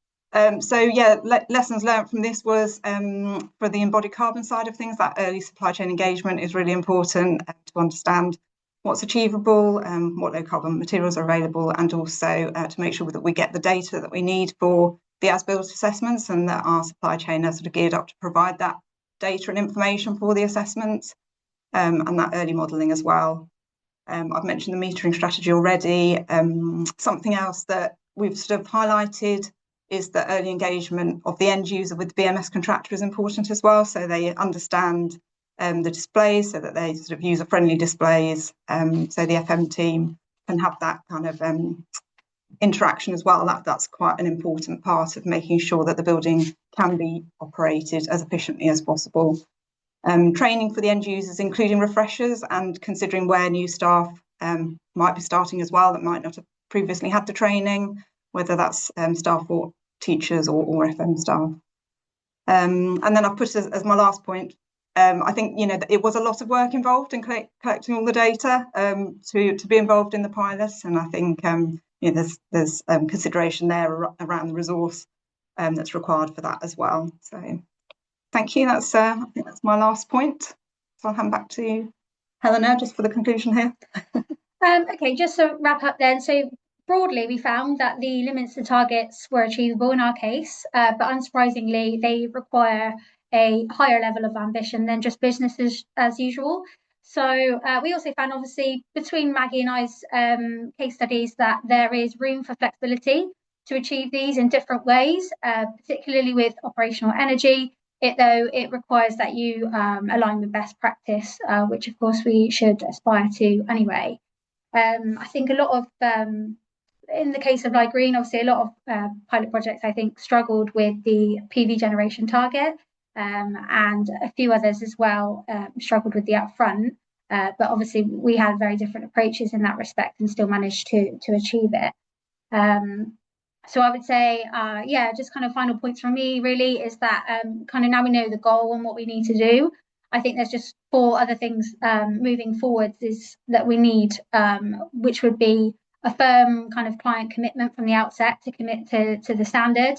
So yeah, lessons learned from this was for the embodied carbon side of things, that early supply chain engagement is really important to understand what's achievable, what low carbon materials are available, and also to make sure that we get the data that we need for the as-built assessments and that our supply chain is sort of geared up to provide that data and information for the assessments, and that early modelling as well. I've mentioned the metering strategy already. Something else that we've sort of highlighted is that early engagement of the end user with the BMS contractor is important as well, so they understand the displays, so that they sort of user-friendly displays, so the FM team can have that kind of interaction as well. That's quite an important part of making sure that the building can be operated as efficiently as possible. Training for the end users, including refreshers and considering where new staff might be starting as well that might not have previously had the training, whether that's staff or teachers or FM staff. And then I've put as my last point, I think, it was a lot of work involved in collecting all the data to be involved in the pilots. And I think, there's consideration there around the resource that's required for that as well. So thank you. I think that's my last point. So I'll hand back to you, Helena, just for the conclusion here. Okay, just to wrap up then. So broadly, we found that the limits to targets were achievable in our case, but unsurprisingly, they require a higher level of ambition than just business as usual. So we also found, obviously, between Maggie and I's case studies, that there is room for flexibility to achieve these in different ways, particularly with operational energy. It requires that you align with best practice, which of course we should aspire to anyway. I think a lot of, in the case of Light Green, obviously a lot of pilot projects, I think, struggled with the PV generation target, and a few others as well struggled with the upfront. But obviously we had very different approaches in that respect and still managed to achieve it. So I would say, just kind of final points from me really is that kind of now we know the goal and what we need to do. I think there's just 4 other things moving forwards is that we need, which would be a firm kind of client commitment from the outset to commit to the standard,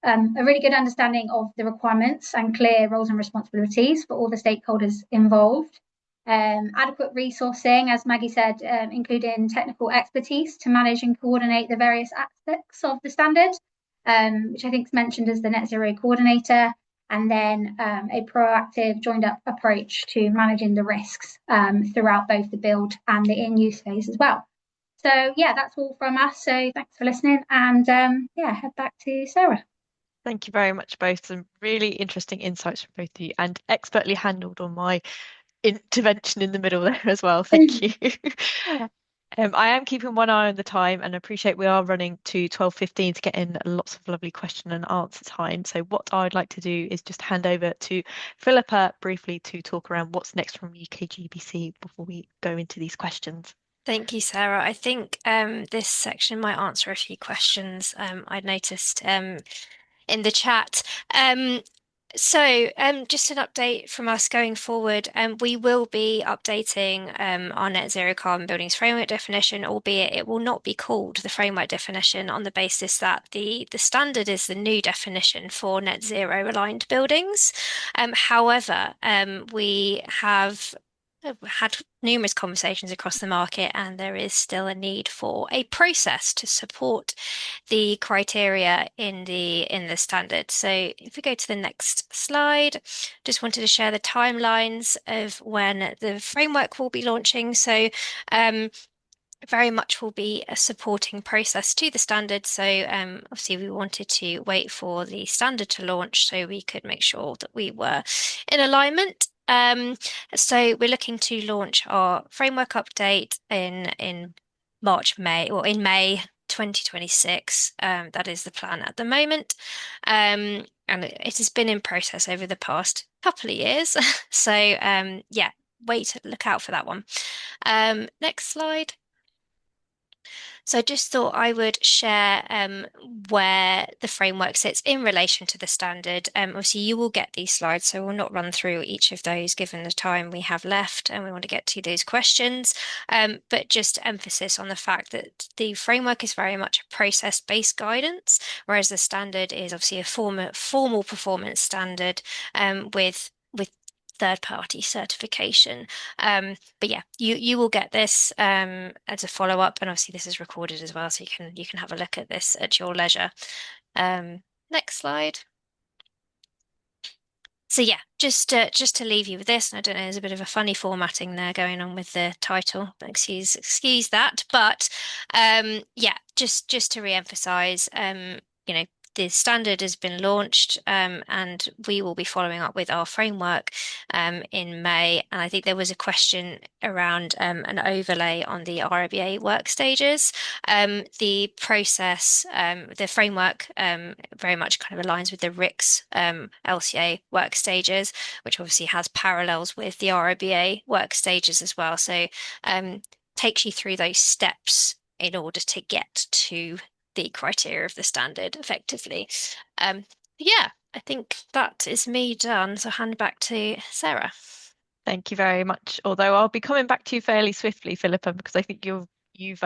a really good understanding of the requirements and clear roles and responsibilities for all the stakeholders involved, adequate resourcing, as Maggie said, including technical expertise to manage and coordinate the various aspects of the standard, which I think is mentioned as the Net Zero coordinator, and then a proactive joined up approach to managing the risks throughout both the build and the in-use phase as well. So yeah, that's all from us. So thanks for listening, and head back to Sarah. Thank you very much both. Some really interesting insights from both of you and expertly handled on my intervention in the middle there as well. Thank you. I am keeping one eye on the time and appreciate we are running to 12:15 to get in lots of lovely question and answer time. So what I'd like to do is just hand over to Philippa briefly to talk around what's next from UKGBC before we go into these questions. Thank you, Sarah. I think this section might answer a few questions I'd noticed in the chat. So, just an update from us going forward. We will be updating our net zero carbon buildings framework definition, albeit it will not be called the framework definition on the basis that the standard is the new definition for net zero aligned buildings. However, we have had numerous conversations across the market, and there is still a need for a process to support the criteria in the standard. So if we go to the next slide, just wanted to share the timelines of when the framework will be launching. So very much will be a supporting process to the standard. So obviously we wanted to wait for the standard to launch so we could make sure that we were in alignment. So we're looking to launch our framework update in March, May, or in May 2026. That is the plan at the moment. And it has been in process over the past couple of years. So yeah, look out for that one. Next slide. So I just thought I would share where the framework sits in relation to the standard. Obviously, you will get these slides, so we'll not run through each of those given the time we have left, and we want to get to those questions. But just emphasis on the fact that the framework is very much a process-based guidance, whereas the standard is obviously a formal performance standard with third-party certification. But yeah, you will get this as a follow-up, and obviously this is recorded as well, so you can have a look at this at your leisure. Next slide. So yeah, just to leave you with this, and I don't know, there's a bit of a funny formatting there going on with the title, but excuse that. But yeah, just to re-emphasize, you know, the standard has been launched, and we will be following up with our framework in May. And I think there was a question around an overlay on the RIBA work stages. The process, the framework very much kind of aligns with the RICS LCA work stages, which obviously has parallels with the RIBA work stages as well. So takes you through those steps in order to get to the criteria of the standard effectively. Yeah, I think that is me done. So hand back to Sarah. Thank you very much. Although I'll be coming back to you fairly swiftly, Philippa, because I think you've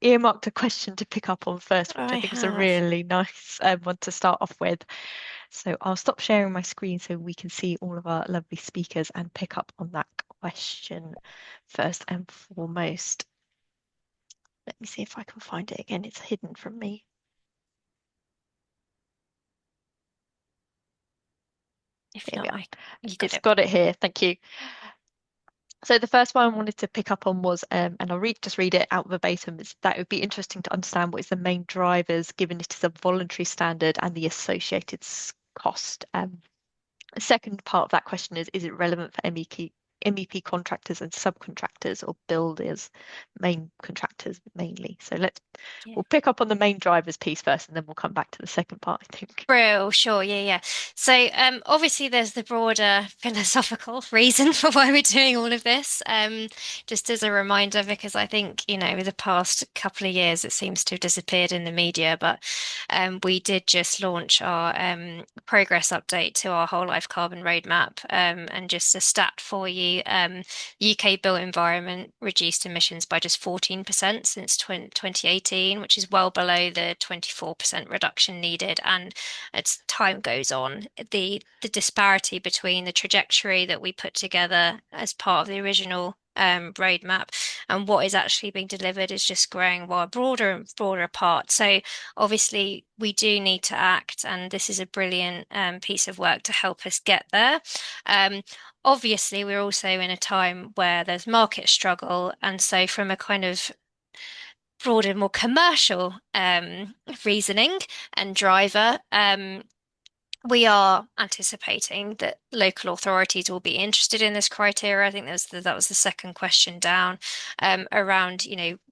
earmarked a question to pick up on first, which I think is a really nice one to start off with. So I'll stop sharing my screen so we can see all of our lovely speakers and pick up on that question first and foremost. Let me see if I can find it again. It's hidden from me. If not, it's got it here. Thank you. So the first one I wanted to pick up on was, and I'll just read it out verbatim, is that it would be interesting to understand what is the main drivers, given it is a voluntary standard, and the associated cost. The second part of that question is it relevant for MEP contractors and subcontractors, or builders, main contractors mainly? So we'll pick up on the main drivers piece first, and then we'll come back to the second part, I think. Real, sure, yeah. So obviously there's the broader philosophical reason for why we're doing all of this. Just as a reminder, because I think, you know, the past couple of years it seems to have disappeared in the media, but we did just launch our progress update to our whole life carbon roadmap. And just a stat for you, UK built environment reduced emissions by just 14% since 2018, which is well below the 24% reduction needed. And as time goes on, the disparity between the trajectory that we put together as part of the original roadmap and what is actually being delivered is just growing broader and broader apart. So obviously we do need to act, and this is a brilliant piece of work to help us get there. Obviously, we're also in a time where there's market struggle, and so from a kind of broader, more commercial reasoning and driver, we are anticipating that local authorities will be interested in this criteria. I think that was the second question down, around,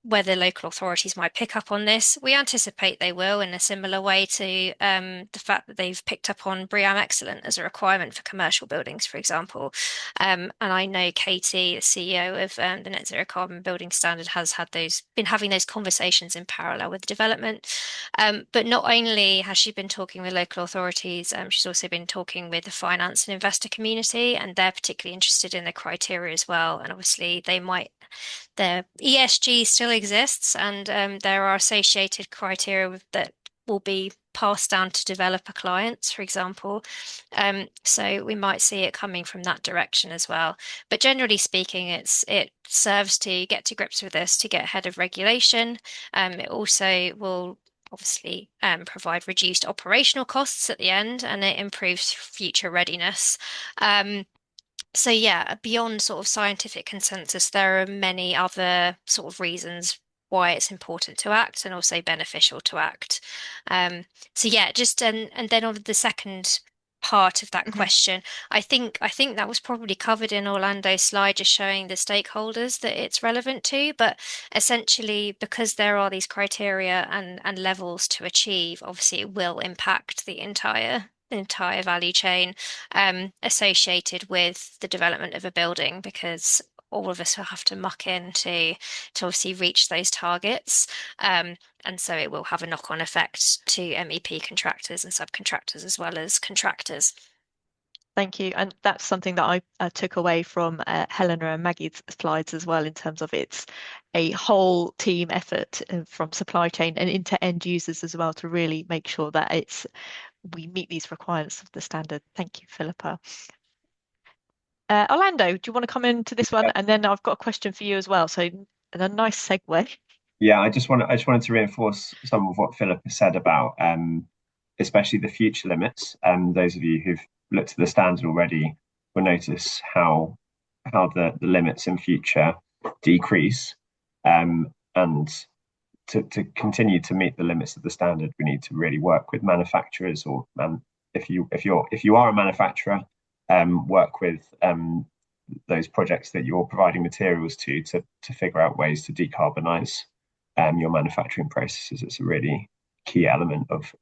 whether local authorities might pick up on this. We anticipate they will, in a similar way to the fact that they've picked up on BREEAM Excellent as a requirement for commercial buildings, for example. And I know Katie, the CEO of the Net Zero Carbon Building Standard, has been having those conversations in parallel with the development. But not only has she been talking with local authorities, she's also been talking with the finance and investor community, and they're particularly interested in the criteria as well. And obviously, their ESG still exists, and there are associated criteria that will be passed down to developer clients, for example. So we might see it coming from that direction as well. But generally speaking, it serves to get to grips with this, to get ahead of regulation. It also will obviously provide reduced operational costs at the end, and it improves future readiness. So yeah, beyond sort of scientific consensus, there are many other sort of reasons why it's important to act and also beneficial to act. So yeah, and then on the second part of that question, I think that was probably covered in Orlando's slide, just showing the stakeholders that it's relevant to. But essentially, because there are these criteria and levels to achieve, obviously it will impact the entire value chain associated with the development of a building, because all of us will have to muck in to obviously reach those targets. And so it will have a knock-on effect to MEP contractors and subcontractors as well as contractors. Thank you. And that's something that I took away from Helena and Maggie's slides as well, in terms of it's a whole team effort from supply chain and into end users as well, to really make sure that we meet these requirements of the standard. Thank you, Philippa. Orlando, do you want to come into this one? And then I've got a question for you as well. So a nice segue. Yeah, I just wanted to reinforce some of what Philippa said about especially the future limits. Those of you who've looked at the standard already will notice how the limits in future decrease. And to continue to meet the limits of the standard, we need to really work with manufacturers, or if you are a manufacturer, work with those projects that you're providing materials to figure out ways to decarbonize your manufacturing processes. It's a really key element of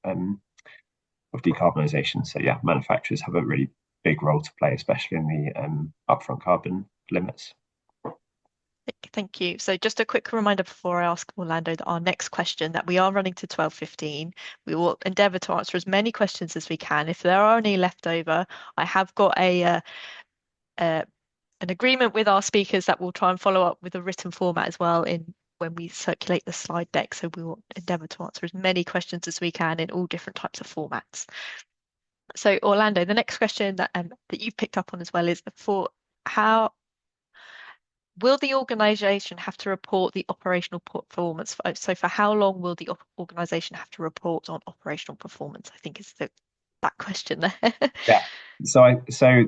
decarbonisation. So yeah, manufacturers have a really big role to play, especially in the upfront carbon limits. Thank you. So just a quick reminder before I ask Orlando that our next question, that we are running to 12:15. We will endeavour to answer as many questions as we can. If there are any left over, I have got an agreement with our speakers that we'll try and follow up with a written format as well when we circulate the slide deck. So we will endeavour to answer as many questions as we can in all different types of formats. So Orlando, the next question that you've picked up on as well is how will the organisation have to report the operational performance? So for how long will the organisation have to report on operational performance? I think is that question there. Yeah. So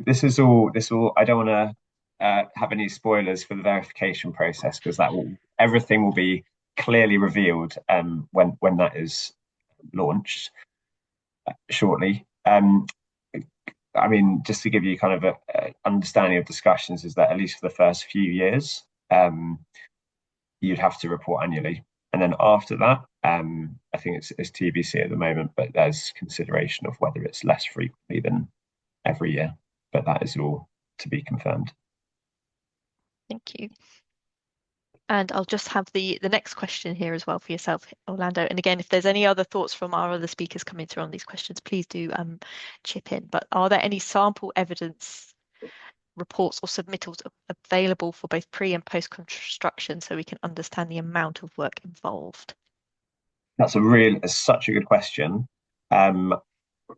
this will. I don't want to have any spoilers for the verification process, because everything will be clearly revealed when that is launched shortly. I mean, just to give you kind of a understanding of discussions, is that at least for the first few years, you'd have to report annually. And then after that, I think it's TBC at the moment, but there's consideration of whether it's less frequently than every year. But that is all to be confirmed. Thank you. And I'll just have the next question here as well for yourself, Orlando. And again, if there's any other thoughts from our other speakers coming through on these questions, please do chip in. But are there any sample evidence reports or submittals available for both pre and post construction, so we can understand the amount of work involved? That's such a good question. I'm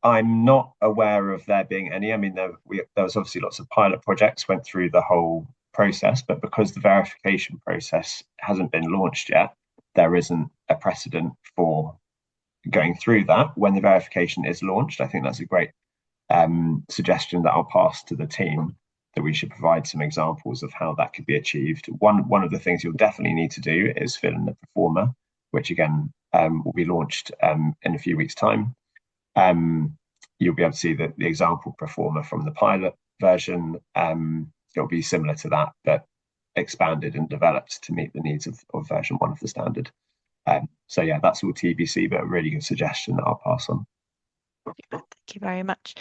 not aware of there being any. I mean, there was obviously lots of pilot projects went through the whole process, but because the verification process hasn't been launched yet, there isn't a precedent for going through that. When the verification is launched, I think that's a great suggestion that I'll pass to the team, that we should provide some examples of how that could be achieved. One of the things you'll definitely need to do is fill in the performer, which again will be launched in a few weeks' time. You'll be able to see the example performer from the pilot version, it'll be similar to that, but expanded and developed to meet the needs of version 1 of the standard. So yeah, that's all TBC, but a really good suggestion that I'll pass on. Thank you very much.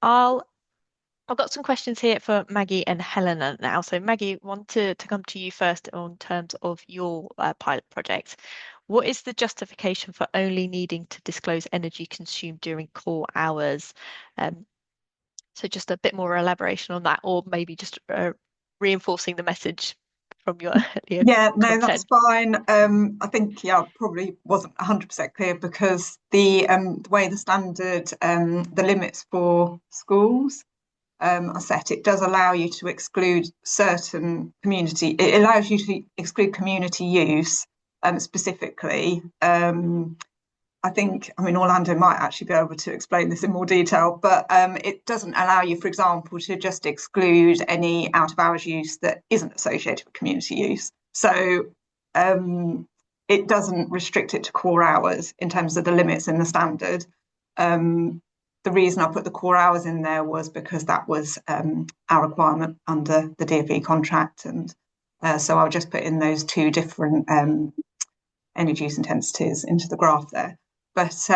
I've got some questions here for Maggie and Helena now. So Maggie, want to come to you first on terms of your pilot project. What is the justification for only needing to disclose energy consumed during core hours? So just a bit more elaboration on that, or maybe just reinforcing the message from your earlier Yeah, no, content. that's fine. I think, yeah, probably wasn't 100% clear because the way the standard, the limits for schools are set, it does allow you to exclude certain community, it allows you to exclude community use specifically. I think, I mean, Orlando might actually be able to explain this in more detail, but it doesn't allow you, for example, to just exclude any out of hours use that isn't associated with community use. So it doesn't restrict it to core hours in terms of the limits in the standard. The reason I put the core hours in there was because that was our requirement under the DfE contract. And so I'll just put in those two different energy use intensities into the graph there. But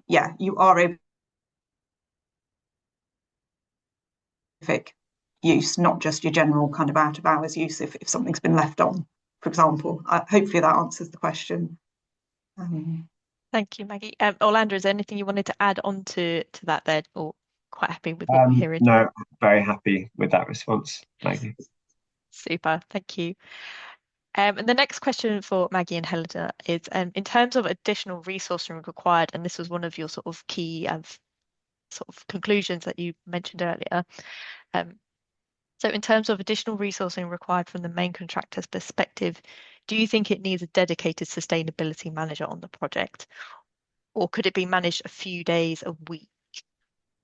yeah, you are able to use, not just your general kind of out of hours use if something's been left on, for example. Hopefully that answers the question. Thank you, Maggie. Orlando, is there anything you wanted to add on to that there, or quite happy with what we're hearing? No, very happy with that response, Maggie. Super, thank you. And the next question for Maggie and Helena is, in terms of additional resourcing required, and this was one of your sort of key sort of conclusions that you mentioned earlier. So in terms of additional resourcing required from the main contractor's perspective, do you think it needs a dedicated sustainability manager on the project, or could it be managed a few days a week?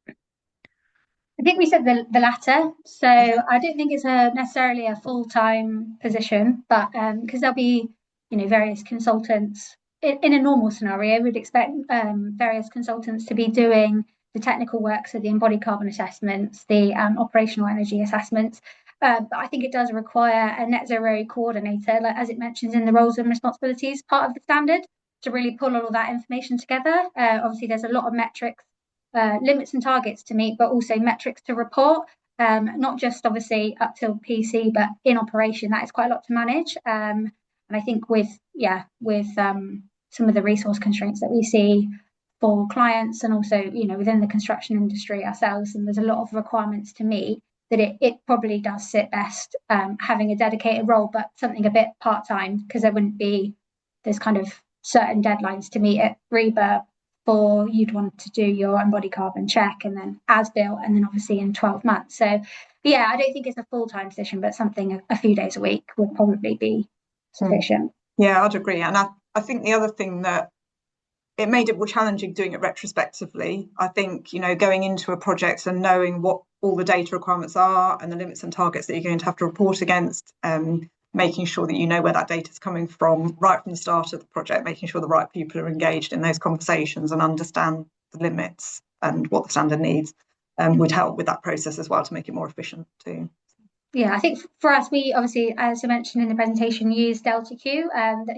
I think we said the latter. So I don't think it's necessarily a full-time position, but because there'll be, various consultants in a normal scenario, we'd expect various consultants to be doing the technical work, so the embodied carbon assessments, the operational energy assessments. But I think it does require a net zero coordinator, like, as it mentions in the roles and responsibilities part of the standard, to really pull all of that information together. Obviously, there's a lot of metrics, limits and targets to meet, but also metrics to report, not just obviously up till PC, but in operation. That is quite a lot to manage. And I think with some of the resource constraints that we see for clients and also, within the construction industry ourselves, and there's a lot of requirements to meet, that it probably does sit best having a dedicated role, but something a bit part-time, because there's kind of certain deadlines to meet at REBA. For you'd want to do your embodied carbon check and then as built, and then obviously in 12 months. So yeah, I don't think it's a full-time position, but something a few days a week would probably be sufficient. Yeah, I'd agree. And I think the other thing that it made it more challenging doing it retrospectively. I think, going into a project and knowing what all the data requirements are and the limits and targets that you're going to have to report against, making sure that you know where that data is coming from right from the start of the project, making sure the right people are engaged in those conversations and understand the limits and what the standard needs, would help with that process as well to make it more efficient too. Yeah, I think for us, we obviously, as I mentioned in the presentation, used Delta Q,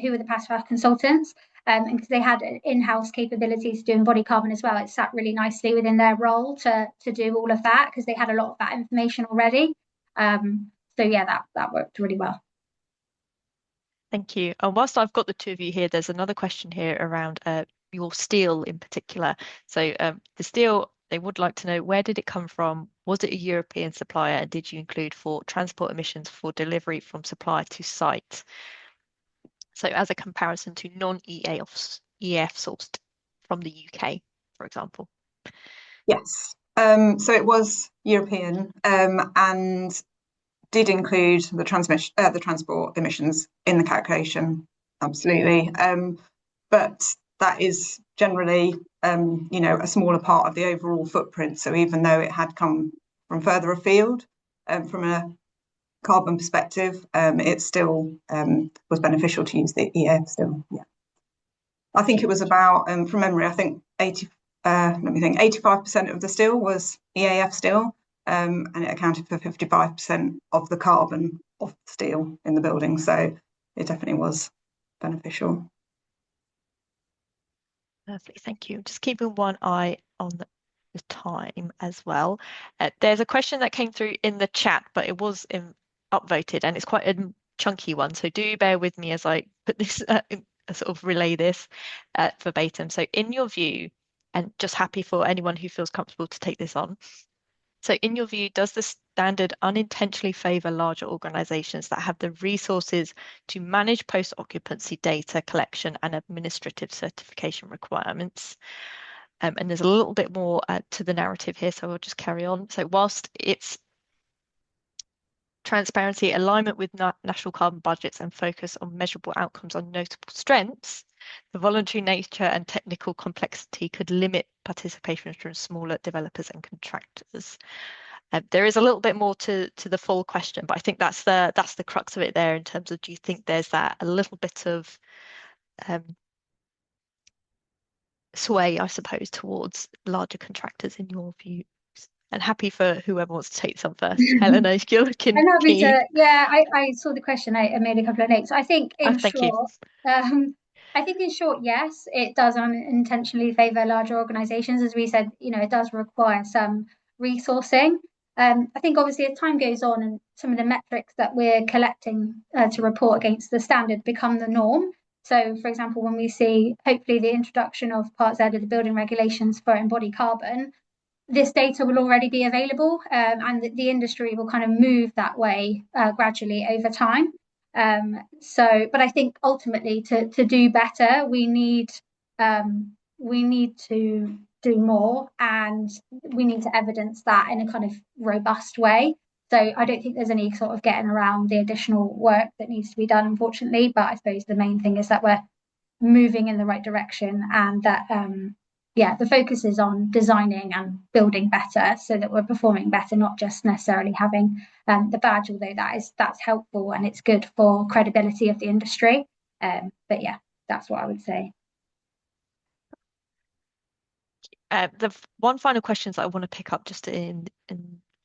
who were the passive consultants, and because they had in-house capabilities to do embodied carbon as well, it sat really nicely within their role to do all of that, because they had a lot of that information already. So yeah, that worked really well. Thank you. And whilst I've got the two of you here, there's another question here around your steel in particular. So the steel, they would like to know, where did it come from? Was it a European supplier? And did you include for transport emissions for delivery from supplier to site? So as a comparison to non-EAF sourced from the UK, for example. Yes. So it was European and did include the transport emissions in the calculation, absolutely. But that is generally, a smaller part of the overall footprint. So even though it had come from further afield, from a carbon perspective, it still was beneficial to use the EAF still. Yeah, I think it was about, from memory, I think 85% of the steel was EAF steel. and it accounted for 55% of the carbon of steel in the building. So it definitely was beneficial. Lovely, thank you. Just keeping one eye on the time as well. There's a question that came through in the chat, but it was upvoted, and it's quite a chunky one. So do bear with me as I put this, sort of relay this verbatim. So in your view, and just happy for anyone who feels comfortable to take this on. So in your view, does the standard unintentionally favour larger organisations that have the resources to manage post-occupancy data collection and administrative certification requirements? And there's a little bit more to the narrative here, so I'll just carry on. So whilst it's transparency, alignment with national carbon budgets and focus on measurable outcomes on notable strengths, the voluntary nature and technical complexity could limit participation from smaller developers and contractors. There is a little bit more to the full question, but I think that's the crux of it there in terms of, do you think there's that a little bit of sway, I suppose, towards larger contractors in your views? And happy for whoever wants to take this on first. Helena, you're looking I'm happy keen. to, yeah, I saw the question. I made a couple of notes. I think Oh, in thank you. short, yes, it does unintentionally favour larger organisations. As we said, it does require some resourcing. I think obviously as time goes on and some of the metrics that we're collecting to report against the standard become the norm. So, for example, when we see hopefully the introduction of Part Z of the building regulations for embodied carbon, this data will already be available, and the industry will kind of move that way gradually over time. But I think ultimately to do better, we need to do more, and we need to evidence that in a kind of robust way. So I don't think there's any sort of getting around the additional work that needs to be done, unfortunately. But I suppose the main thing is that we're moving in the right direction, and that the focus is on designing and building better so that we're performing better, not just necessarily having the badge, although that's helpful and it's good for credibility of the industry. But yeah, that's what I would say. The one final questions that I want to pick up just in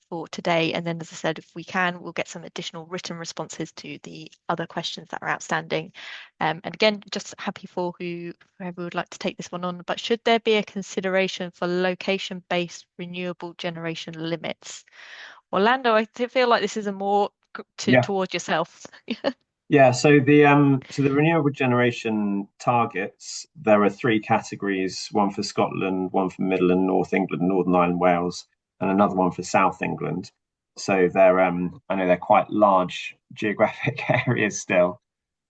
for today, and then as I said, if we can, we'll get some additional written responses to the other questions that are outstanding. And again, just happy for whoever would like to take this one on. But should there be a consideration for location-based renewable generation limits? Orlando, I feel like this is a more towards yourself. Yeah, so the renewable generation targets, there are three categories: one for Scotland, one for Middle and North England, Northern Ireland, Wales, and another one for South England. So they're I know they're quite large geographic areas still.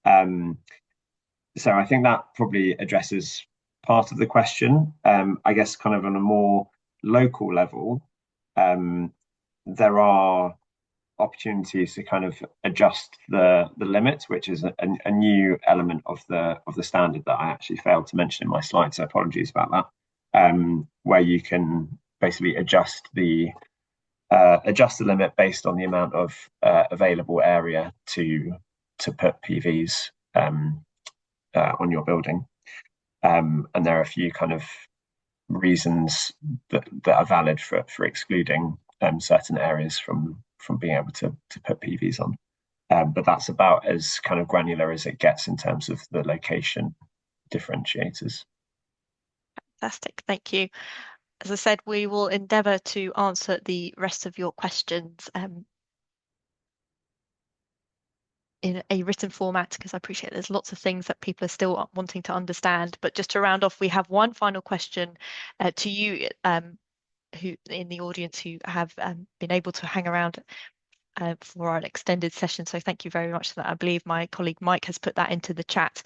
So I think that probably addresses part of the question. I guess kind of on a more local level, there are opportunities to kind of adjust the limits, which is a new element of the standard that I actually failed to mention in my slides. So apologies about that. Where you can basically adjust the limit based on the amount of available area to put PVs on your building. And there are a few kind of reasons that are valid for excluding certain areas from being able to put PVs on. But that's about as kind of granular as it gets in terms of the location differentiators. Fantastic, thank you. As I said, we will endeavour to answer the rest of your questions in a written format, because I appreciate there's lots of things that people are still wanting to understand. But just to round off, we have one final question to you who in the audience who have been able to hang around for our extended session. So thank you very much for that. I believe my colleague Mike has put that into the chat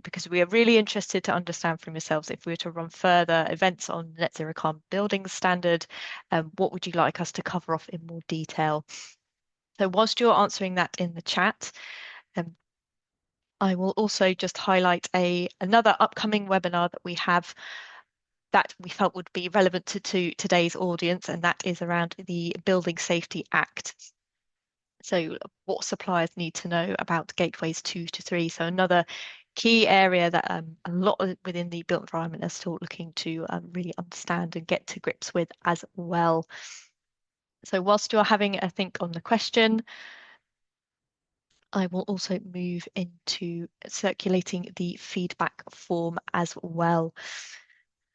because we are really interested to understand from yourselves, if we were to run further events on net zero carbon building standard, what would you like us to cover off in more detail? So whilst you're answering that in the chat, I will also just highlight another upcoming webinar that we have that we felt would be relevant to today's audience, and that is around the Building Safety Act. So what suppliers need to know about gateways 2 to 3. So another key area that a lot within the built environment are still looking to really understand and get to grips with as well. So whilst you're having a think on the question, I will also move into circulating the feedback form as well.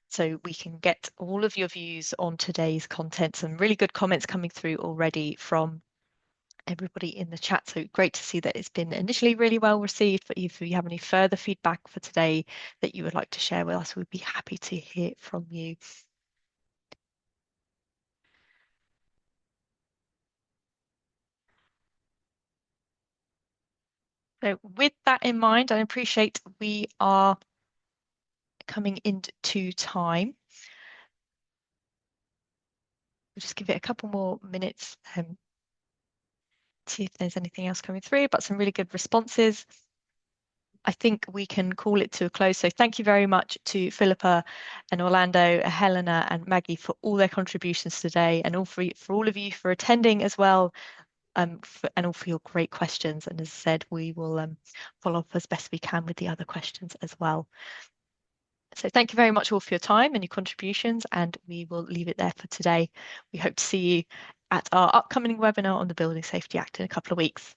So we can get all of your views on today's content. Some really good comments coming through already from everybody in the chat. So great to see that it's been initially really well received. But if you have any further feedback for today that you would like to share with us, we'd be happy to hear from you. So with that in mind, I appreciate we are coming into time. We'll just give it a couple more minutes see if there's anything else coming through, but some really good responses. I think we can call it to a close. So thank you very much to Philippa and Orlando, Helena and Maggie for all their contributions today, and for all of you for attending as well, and all for your great questions. And as I said, we will follow up as best we can with the other questions as well. So thank you very much all for your time and your contributions, and we will leave it there for today. We hope to see you at our upcoming webinar on the Building Safety Act in a couple of weeks.